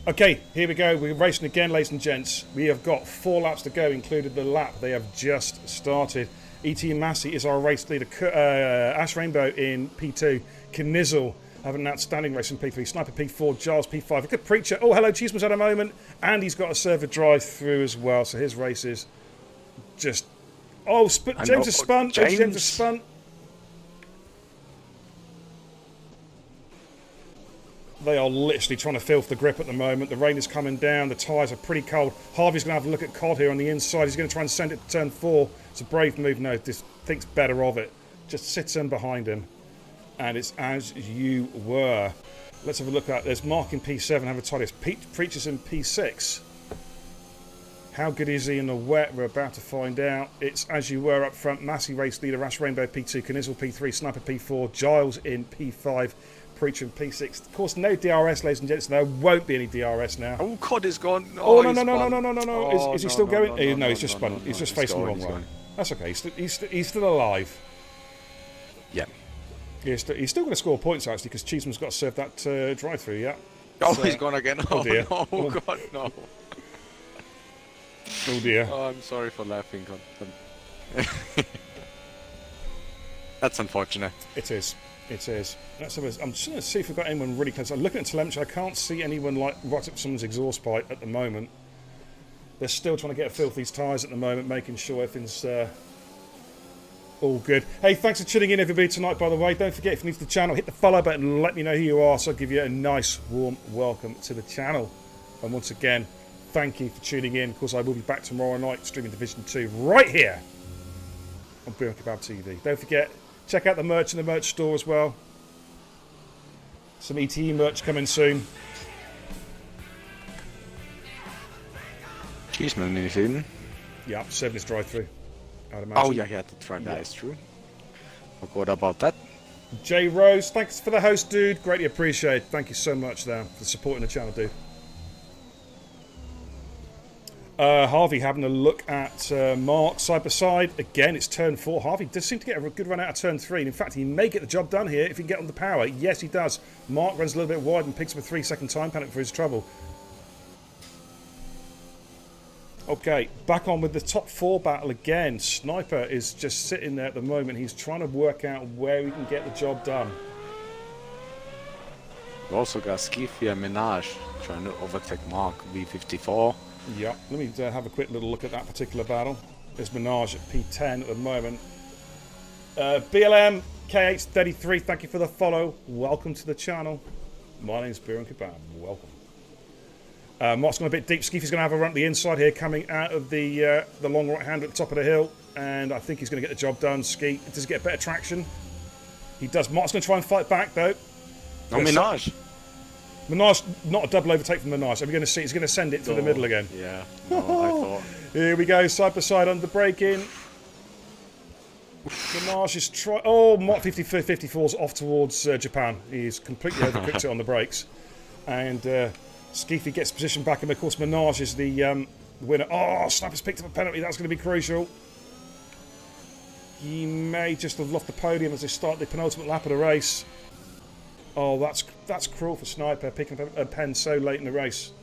Okay, here we go. We're racing again, ladies and gents. We have got 4 laps to go, including the lap. They have just started. E.T. Massey is our race leader. Ash Rainbow in P2. Knizzle having an outstanding race in P3. Sniper P4. Giles P5. A good preacher. Oh, hello, Cheeseman's had a moment. And he's got a server drive through as well. So his race is just... Oh, James has spun. James has spun. They are literally trying to filth the grip at the moment. The rain is coming down. The tyres are pretty cold. Harvey's going to have a look at Cod here on the inside. He's going to try and send it to turn 4. It's a brave move. No, just thinks better of it. Just sits in behind him. And it's as you were. Let's have a look at... There's Mark in P7. Have a tidy. Preachers in P6. How good is he in the wet? We're about to find out. It's as you were up front. Massey race leader. Ash Rainbow P2. Knizzle P3. Sniper P4. Giles in P5. Preacher in P6. Of course, no DRS, ladies and gents. There won't be any DRS now. Oh, Cod is gone. Oh, he's no. spun. Is he still going? No, he's just no, spun. no, He's just he's facing the going, wrong he's way. going. That's okay. He's still alive. Yeah. He's still going to score points, actually, because Cheeseman's got to serve that drive-through, yeah. Oh, So- he's gone again. Oh, dear. No, Oh. God, no. Oh, dear. Oh, I'm sorry for laughing. That's unfortunate. It is. Let's have I'm just going to see if we've got anyone really close. I'm looking at telemetry. I can't see anyone right up someone's exhaust pipe at the moment. They're still trying to get a feel for these tyres at the moment, making sure everything's all good. Hey, thanks for tuning in, everybody, tonight, by the way. Don't forget, if you're new to the channel, hit the follow button and let me know who you are, so I'll give you a nice, warm welcome to the channel. And once again, thank you for tuning in. Of course, I will be back tomorrow night, streaming Division 2 right here on Boom Kebab TV. Don't forget, check out the merch in the merch store as well. Some ETE merch coming soon. Cheeseman in Sweden. Yeah, service drive-through, I'd imagine. Oh, yeah, he had to try that. It's true. Forgot about that. Jay Rose, thanks for the host, dude. Greatly appreciated. Thank you so much there for supporting the channel, dude. Harvey having a look at Mark side by side. Again, it's turn 4. Harvey does seem to get a good run out of turn 3. And in fact, he may get the job done here if he can get on the power. Yes, he does. Mark runs a little bit wide and picks up a 3-second time penalty for his trouble. Okay, back on with the top 4 battle again. Sniper is just sitting there at the moment. He's trying to work out where he can get the job done. We also got Skiffy and Minaj trying to overtake Mark V54. Yeah, let me have a quick little look at that particular battle. There's Minaj at P10 at the moment. BLM KH33, thank you for the follow. Welcome to the channel. My name's Biron Kebab. Welcome. Mark's gone a bit deep. Skeefy's going to have a run at the inside here, coming out of the long right hand at the top of the hill. And I think he's going to get the job done. Skeef, does he get better traction? He does. Mark's going to try and fight back, though. No, Minaj. Minaj, not a double overtake from Minaj. Are we going to see? He's going to send it to the middle again. Yeah, no, I thought. Here we go, side by side under braking. Minaj is trying. Oh, Mark 54's off towards Japan. He's completely overcooked it on the brakes. And Skeefy gets position back, and of course, Minaj is the winner. Oh, Sniper's picked up a penalty. That's going to be crucial. He may just have lost the podium as they start the penultimate lap of the race. Oh, that's cruel for Sniper, picking up a pen so late in the race.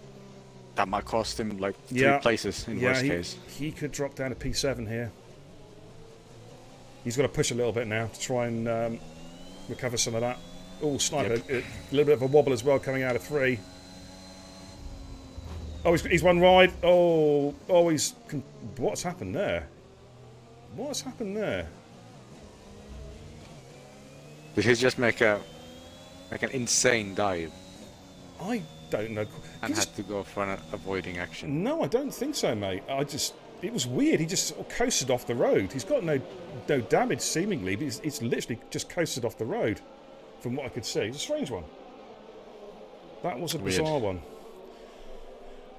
That might cost him like 3 places in worst case. He could drop down to P7 here. He's got to push a little bit now to try and recover some of that. Oh, Sniper, a little bit of a wobble as well coming out of 3. Oh, he's one wide. Oh, what's happened there? What's happened there? Did he just make an insane dive? I don't know. And had to go for an avoiding action? No, I don't think so, mate. It was weird. He just sort of coasted off the road. He's got no damage seemingly, but it's literally just coasted off the road, from what I could see. It's a strange one. That was a bizarre one.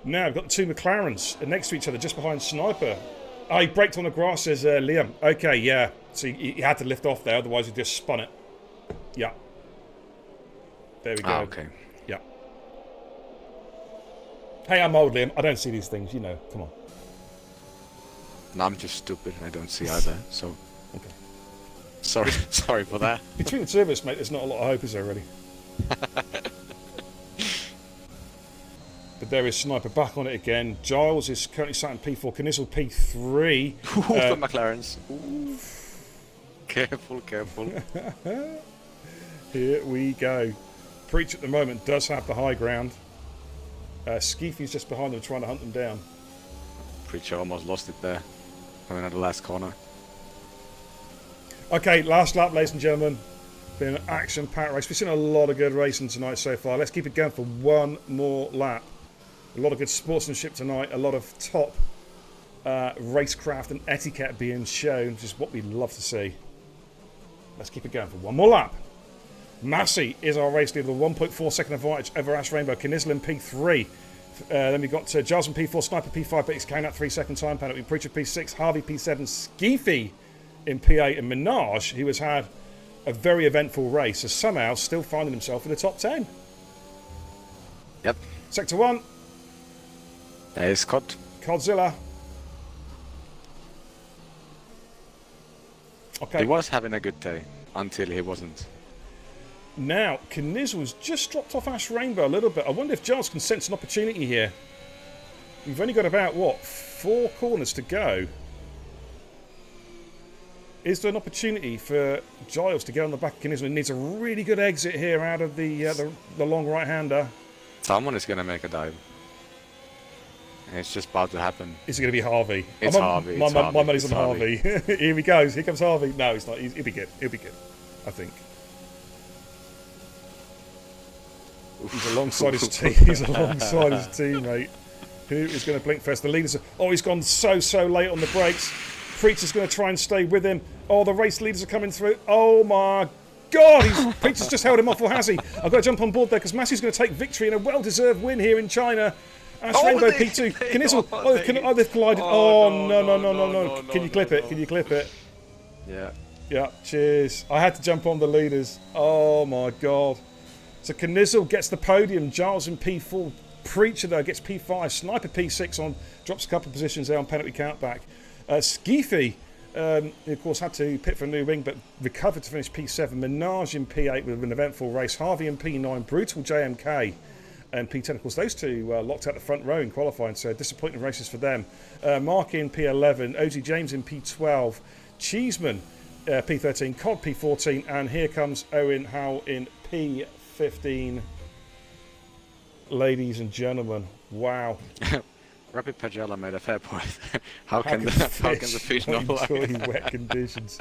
Now we've got the two McLarens next to each other, just behind Sniper. Oh, he braked on the grass, says Liam. Okay, yeah. So he had to lift off there, otherwise he just spun it. Yeah. There we go. Ah, okay. Yeah. Hey, I'm old, Liam. I don't see these things, you know. Come on. No, I'm just stupid. I don't see either. So. Okay. Sorry for that. Between the two of us, mate, there's not a lot of hope, is there, really? But there is Sniper back on it again. Giles is currently sat in P4. Knizzle P3. The McLarens. Ooh. Careful. Here we go. Preach at the moment does have the high ground. Skeefy's just behind them trying to hunt them down. Preacher almost lost it there. Coming out the last corner. Okay, last lap, ladies and gentlemen. Been an action-packed race. We've seen a lot of good racing tonight so far. Let's keep it going for one more lap. A lot of good sportsmanship tonight. A lot of top racecraft and etiquette being shown, which is what we'd love to see. Let's keep it going for one more lap. Massey is our race leader, the 1.4 second advantage over Ash Rainbow. Knizzle in P3. Then we've got Giles in P4, Sniper P5, but he's carrying that 3 second time penalty. Preacher P6, Harvey P7, Skeefy in P8, and Minaj, who has had a very eventful race, is somehow still finding himself in the top 10. Yep. Sector 1. There's Scott. Godzilla. Okay. He was having a good day until he wasn't. Now, Knizzle's just dropped off Ash Rainbow a little bit. I wonder if Giles can sense an opportunity here. We've only got about, 4 corners to go. Is there an opportunity for Giles to get on the back of Knizzle? He needs a really good exit here out of the long right-hander. Someone is going to make a dive. And it's just about to happen. Is it going to be Harvey? It's Harvey. My money's on Harvey. Here he goes. Here comes Harvey. No, he's not. He'll be good. He'll be good, I think. He's alongside his team. He's alongside his teammate. Who is going to blink first? The leaders. He's gone so late on the brakes. Preacher's going to try and stay with him. The race leaders are coming through. Oh my God! Preacher's just held him off, or has he? I've got to jump on board there because Massey's going to take victory in a well-deserved win here in China. Ash Rainbow P2. Knizzle. They've collided. No. Can you clip it? Can you clip it? Yeah. Yeah, cheers. I had to jump on the leaders. Oh my God. So Knizzle gets the podium. Giles in P4. Preacher, though, gets P5. Sniper P6 on. Drops a couple of positions there on penalty countback. Skeefy, who of course had to pit for a new wing, but recovered to finish P7. Minaj in P8 with an eventful race. Harvey in P9. Brutal JMK. And P10, of course, those two locked out the front row in qualifying, so disappointing races for them. Mark in P11, OG James in P12, Cheeseman P13, Cod P14, and here comes Owen Howe in P15. Ladies and gentlemen, wow. Rapid Pagella made a fair point. how can the fish not enjoy wet conditions?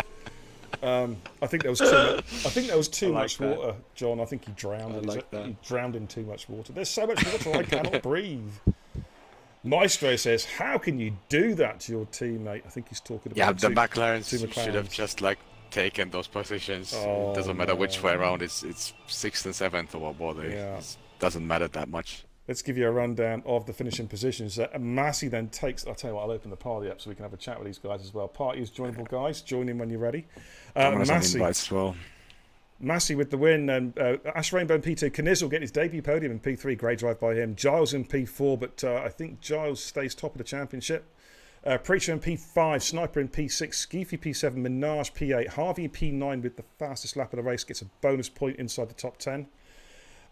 I think there was too much. I think there was too like much that. water, John. I think he drowned. I like that. He drowned in too much water. There's so much water I cannot breathe. Maestro says, "How can you do that to your teammate?" I think he's talking about. Yeah, the two McLarens two should have McLarens. just like taken those positions. Oh, It doesn't matter which no. way around. It's 6th and 7th or what they. Yeah. It doesn't matter that much. Let's give you a rundown of the finishing positions. Massey then takes. I'll tell you what. I'll open the party up so we can have a chat with these guys as well. Party is joinable, guys. Join in when you're ready. Massey. As well. Massey with the win, and Ash Rainbow in P2. Knizzle getting his debut podium in P3. Great drive by him. Giles in P4, but I think Giles stays top of the championship. Preacher in P5, Sniper in P6, Skeefy P7, Minaj P8, Harvey P9 with the fastest lap of the race gets a bonus point inside the top 10.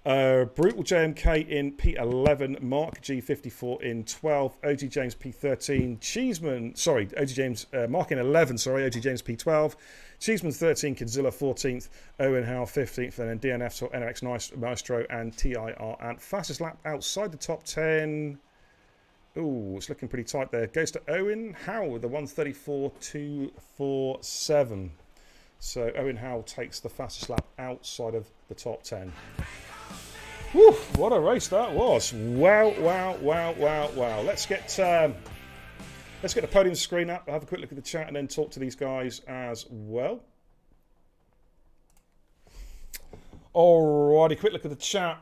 Brutal JMK in P11, Mark G54 in 12, OG James P13, OG James, Mark in 11, OG James P12, Cheeseman 13, Kidzilla 14th, Owen Howe 15th, and then DNF, so NRX Maestro and TIR Ant. Fastest lap outside the top 10. Ooh, it's looking pretty tight there. Goes to Owen Howe with the 134.247. So Owen Howe takes the fastest lap outside of the top 10. Whew, what a race that was. Wow. Let's get the podium screen up, have a quick look at the chat, and then talk to these guys as well. Alrighty, quick look at the chat.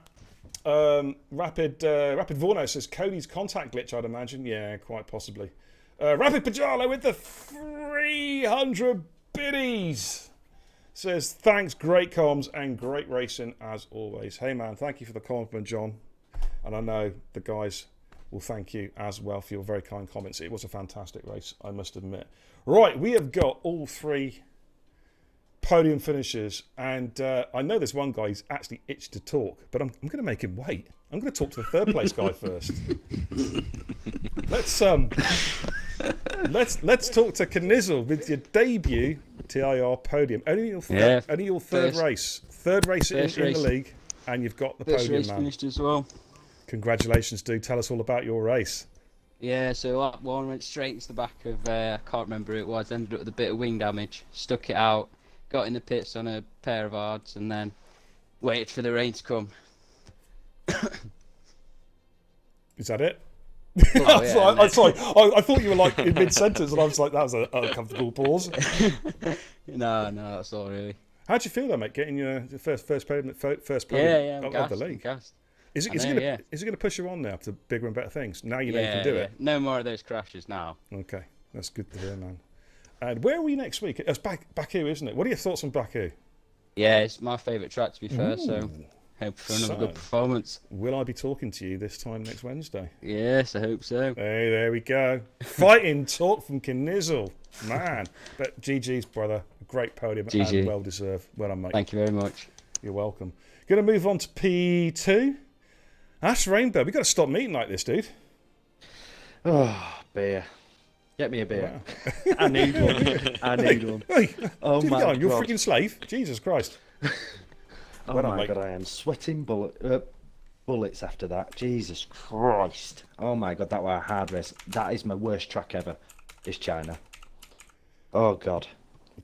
Rapid Vorno says Cody's contact glitch, I'd imagine. Yeah, quite possibly. Rapid Pajalo with the 300 biddies. Says, thanks, great comms and great racing as always. Hey man, thank you for the compliment, John. And I know the guys will thank you as well for your very kind comments. It was a fantastic race, I must admit. Right, we have got all three podium finishers. And I know there's one guy who's actually itched to talk, but I'm going to make him wait. I'm going to talk to the third place guy first. Let's talk to Knizzle with your debut TIR podium. Only your third race. Third race in the league, and you've got the First podium, race man. finished as well. Congratulations, dude. Tell us all about your race. Yeah, so lap one went straight into the back of, I can't remember who it was, ended up with a bit of wing damage, stuck it out, got in the pits on a pair of hards, and then waited for the rain to come. Is that it? Oh, yeah, I'm sorry. I thought you were like in mid-sentence, and I was like, that was an uncomfortable pause. No, that's all really. How'd you feel, though, mate? Getting your first podium Yeah, I'm of gassed, the I'm league. gassed. Is it I know, yeah. going to push you on now to bigger and better things? Now you know you can do it. No more of those crashes now. Okay, that's good to hear, man. And where are we next week? It's Baku, isn't it? What are your thoughts on Baku? Yeah, it's my favourite track to be fair, so Ooh. hope for another So- good performance. Will I be talking to you this time next Wednesday? Yes, I hope so. Hey, there we go. Fighting talk from Knizzle. Man. But GG's, brother. Great podium GG. and well deserved. Well done, mate. Thank you very much. You're welcome. Going to move on to P2. Ash Rainbow. We've got to stop meeting like this, dude. Oh, beer. Get me a beer. Wow. I need one. I need one. Hey, Oh dude, my go on, you're a God. freaking slave. Jesus Christ. Oh Well my done, mate. God, I am sweating bullets after that. Jesus Christ. Oh my God, that was a hard race. That is my worst track ever. Is China. Oh God.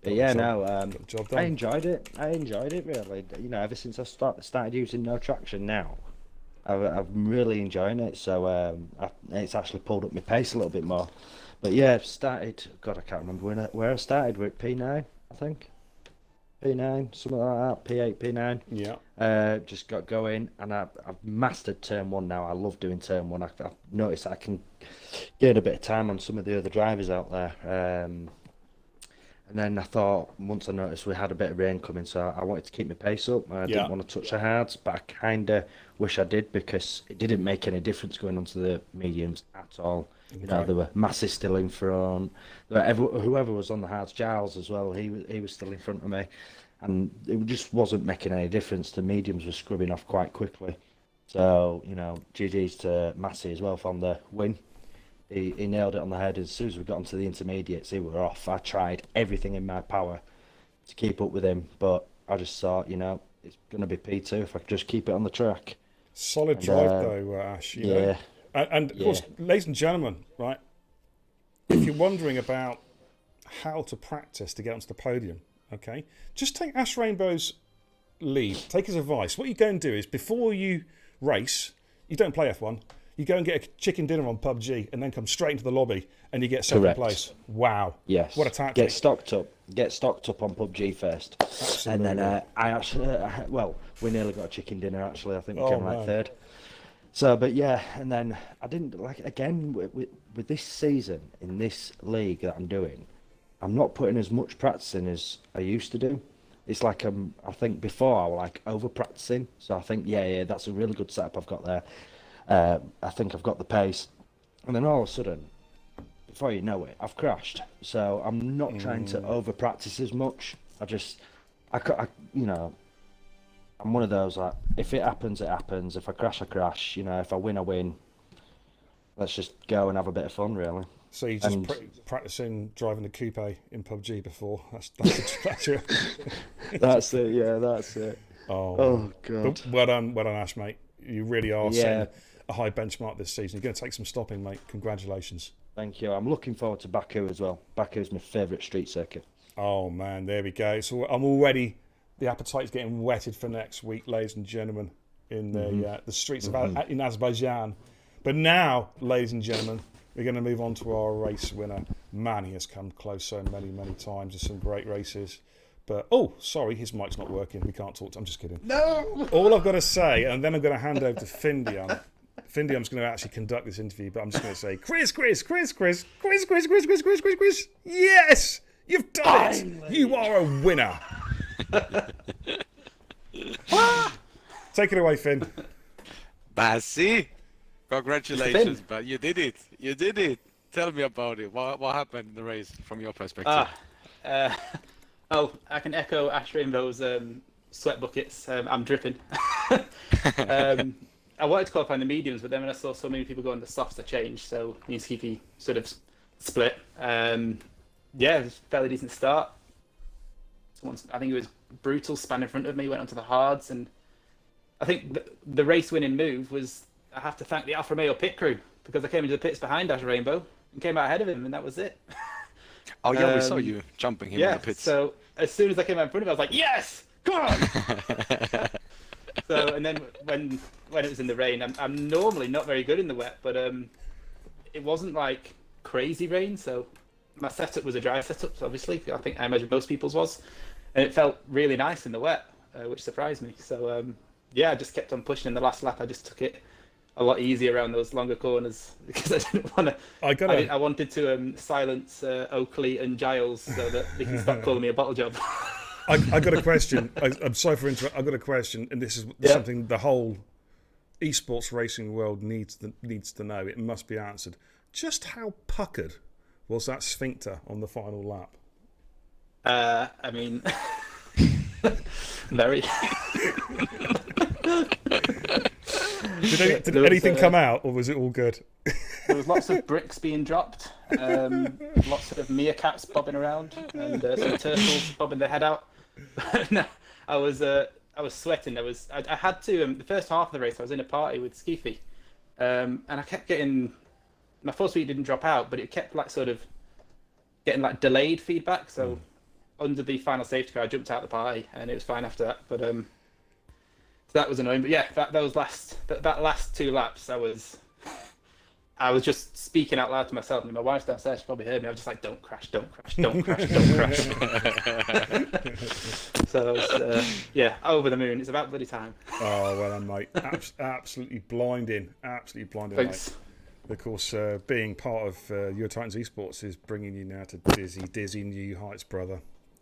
But yeah, no, Got the job done. I enjoyed it. I enjoyed it really. You know, ever since I started using no traction now, I'm really enjoying it. So it's actually pulled up my pace a little bit more. But yeah, I've started. God, I can't remember where I started. We're at P9, I think. P9, something like that. P8, P9. Yeah. Just got going, and I've mastered turn one now. I love doing turn one. I've noticed that I can gain a bit of time on some of the other drivers out there. And then I thought, once I noticed we had a bit of rain coming, so I wanted to keep my pace up. I Yeah. didn't want to touch the hards, but I kind of wish I did, because it didn't make any difference going onto the mediums at all. You know, Okay. there were Massey still in front. Whoever was on the hards, Giles as well, he was still in front of me. And it just wasn't making any difference. The mediums were scrubbing off quite quickly. So, you know, GG's to Massey as well from the win. He nailed it on the head. As soon as we got onto the intermediates, he were off. I tried everything in my power to keep up with him, but I just thought, you know, it's going to be P2 if I could just keep it on the track. Solid And, drive, though, Ash. You know? Yeah. And of course, ladies and gentlemen, right, if you're wondering about how to practice to get onto the podium. Okay, just take Ash Rainbow's lead. Take his advice. What you go and do is before you race, you don't play F1. You go and get a chicken dinner on PUBG, and then come straight into the lobby, and you get second Correct. place. Wow! Yes. What a tactic! Get stocked up. Get stocked up on PUBG first. Absolutely. And then I actually, well, we nearly got a chicken dinner. Actually, I think we came like man. third. So, but yeah, and then I didn't like again with this season in this league that I'm doing. I'm not putting as much practice in as I used to do. It's like I think before I was like over practicing. So I think yeah, that's a really good setup I've got there. I think I've got the pace, and then all of a sudden, before you know it, I've crashed. So I'm not trying to over practice as much. I you know, I'm one of those like if it happens, it happens. If I crash, I crash. You know, if I win, I win. Let's just go and have a bit of fun, really. So you just And- practicing driving the coupe in PUBG before. That's your... That's it. Yeah, that's it. Oh god. But well done, Ash, mate. You really are Yeah. setting a high benchmark this season. You're going to take some stopping, mate. Congratulations. Thank you. I'm looking forward to Baku as well. Baku is my favourite street circuit. Oh man, there we go. So I'm already, the appetite's getting whetted for next week, ladies and gentlemen, in the streets of in Azerbaijan. But now, ladies and gentlemen, we're going to move on to our race winner. Man, he has come close so many times. There's some great races. But, oh, sorry, his mic's not working. We can't talk to him. I'm just kidding. No! All I've got to say, and then I'm going to hand over to Findium. Findium's going to actually conduct this interview, but I'm just going to say, Chris. Yes! You've done it! You are a winner. Take it away, Finn. Bassi, congratulations, but you did it. You did it. Tell me about it. What happened in the race from your perspective? I can echo Ash Rainbow's sweat buckets. I'm dripping. I wanted to qualify in the mediums, but then when I saw so many people go on the softs, I changed. So me and Skippy sort of split. Yeah, it was a fairly decent start. I think it was Brutal span in front of me, went onto the hards, and I think the race winning move was I have to thank the Alfa Romeo pit crew because I came into the pits behind Ash Rainbow and came out ahead of him, and that was it. Oh yeah, we saw you jumping him in the pits. So as soon as I came out in front of him, I was like, yes, come on. So and then when it was in the rain, I'm normally not very good in the wet, but it wasn't like crazy rain, so my setup was a dry setup, so obviously I imagine most people's was, and it felt really nice in the wet, which surprised me. So yeah, I just kept on pushing. In the last lap, I just took it a lot easier around those longer corners because I didn't want to. I wanted to silence Oakley and Giles so that they can stop calling me a bottle job. I got a question. I'm sorry for interrupting. I got a question, and this is something the whole esports racing world needs to know. It must be answered. Just how puckered was that sphincter on the final lap? I mean, very. Did anything come out, or was it all good? There was lots of bricks being dropped, lots of meerkats bobbing around, and some turtles bobbing their head out. No, I was sweating. I had to. The first half of the race, I was in a party with Skiffy, and I kept getting my full speed didn't drop out, but it kept like sort of getting like delayed feedback. So under the final safety car, I jumped out of the party, and it was fine after that. But so that was annoying. But yeah, that last two laps, I was just speaking out loud to myself. And my wife's downstairs; she probably heard me. I was just like, "Don't crash! Don't crash! Don't crash! Don't crash!" So I was, yeah, over the moon. It's about bloody time. Oh well, mate, absolutely blinding, Thanks. mate. Of course, being part of Eurotitans Esports is bringing you now to dizzy new heights, brother.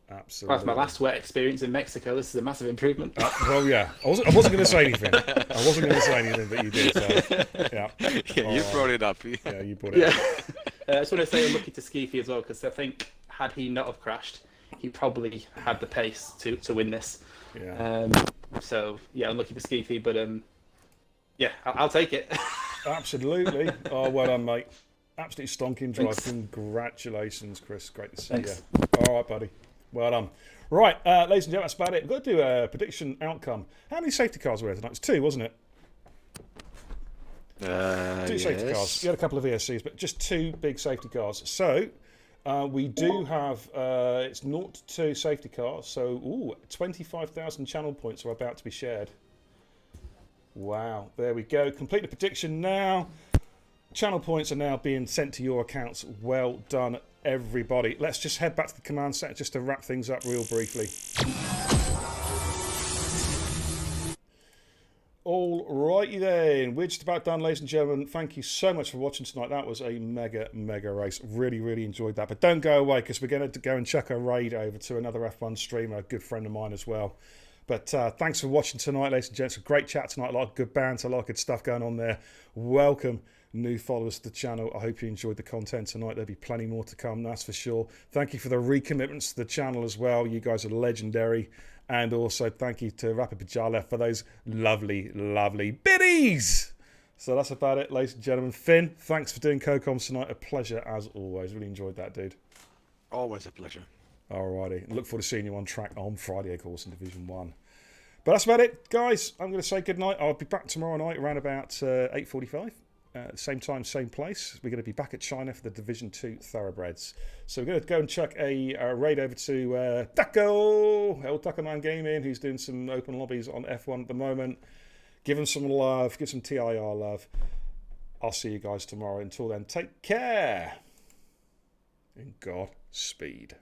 Absolutely. That's my last wet experience in Mexico. This is a massive improvement. Well, yeah, I wasn't going to say anything. But you did. So, yeah. Yeah, you brought it up. Yeah, you brought it up. I just want to say unlucky to Skiffy as well, because I think had he not have crashed, he probably had the pace to win this. Yeah. So yeah, unlucky for Skiffy, but yeah, I'll take it. Absolutely. Oh, well done, mate. Absolutely stonking drive. Thanks. Congratulations, Chris. Great to see Thanks. you. All right, buddy. Well done. Right, ladies and gentlemen, that's about it. We've got to do a prediction outcome. How many safety cars were there tonight? It's 2, wasn't it? 2 safety cars. You had a couple of ESCs, but just 2 big safety cars. So, We do have, it's 0 to 2 safety car, so 25,000 channel points are about to be shared. Wow, there we go. Complete the prediction now. Channel points are now being sent to your accounts. Well done, everybody. Let's just head back to the command center just to wrap things up real briefly. All righty then, we're just about done, ladies and gentlemen. Thank you so much for watching tonight. That was a mega race. Really enjoyed that. But don't go away, because we're going to go and chuck a raid over to another F1 streamer, a good friend of mine as well. But thanks for watching tonight, ladies and gents. A great chat tonight. A lot of good banter, a lot of good stuff going on there. Welcome new followers to the channel. I hope you enjoyed the content tonight. There'll be plenty more to come, that's for sure. Thank you for the recommitments to the channel as well. You guys are legendary. And also thank you to Rapid Pajala for those lovely biddies. So that's about it, ladies and gentlemen. Finn, thanks for doing CoComs tonight. A pleasure as always. Really enjoyed that, dude. Always a pleasure. Alrighty. Look forward to seeing you on track on Friday, of course, in Division 1. But that's about it, guys. I'm going to say good night. I'll be back tomorrow night around about 8:45. Same time, same place. We're going to be back at China for the Division 2 Thoroughbreds. So we're going to go and chuck a raid over to Taco, old Taco Man Gaming, who's doing some open lobbies on F1 at the moment. Give him some love, give some TIR love. I'll see you guys tomorrow. Until then, take care. And Godspeed.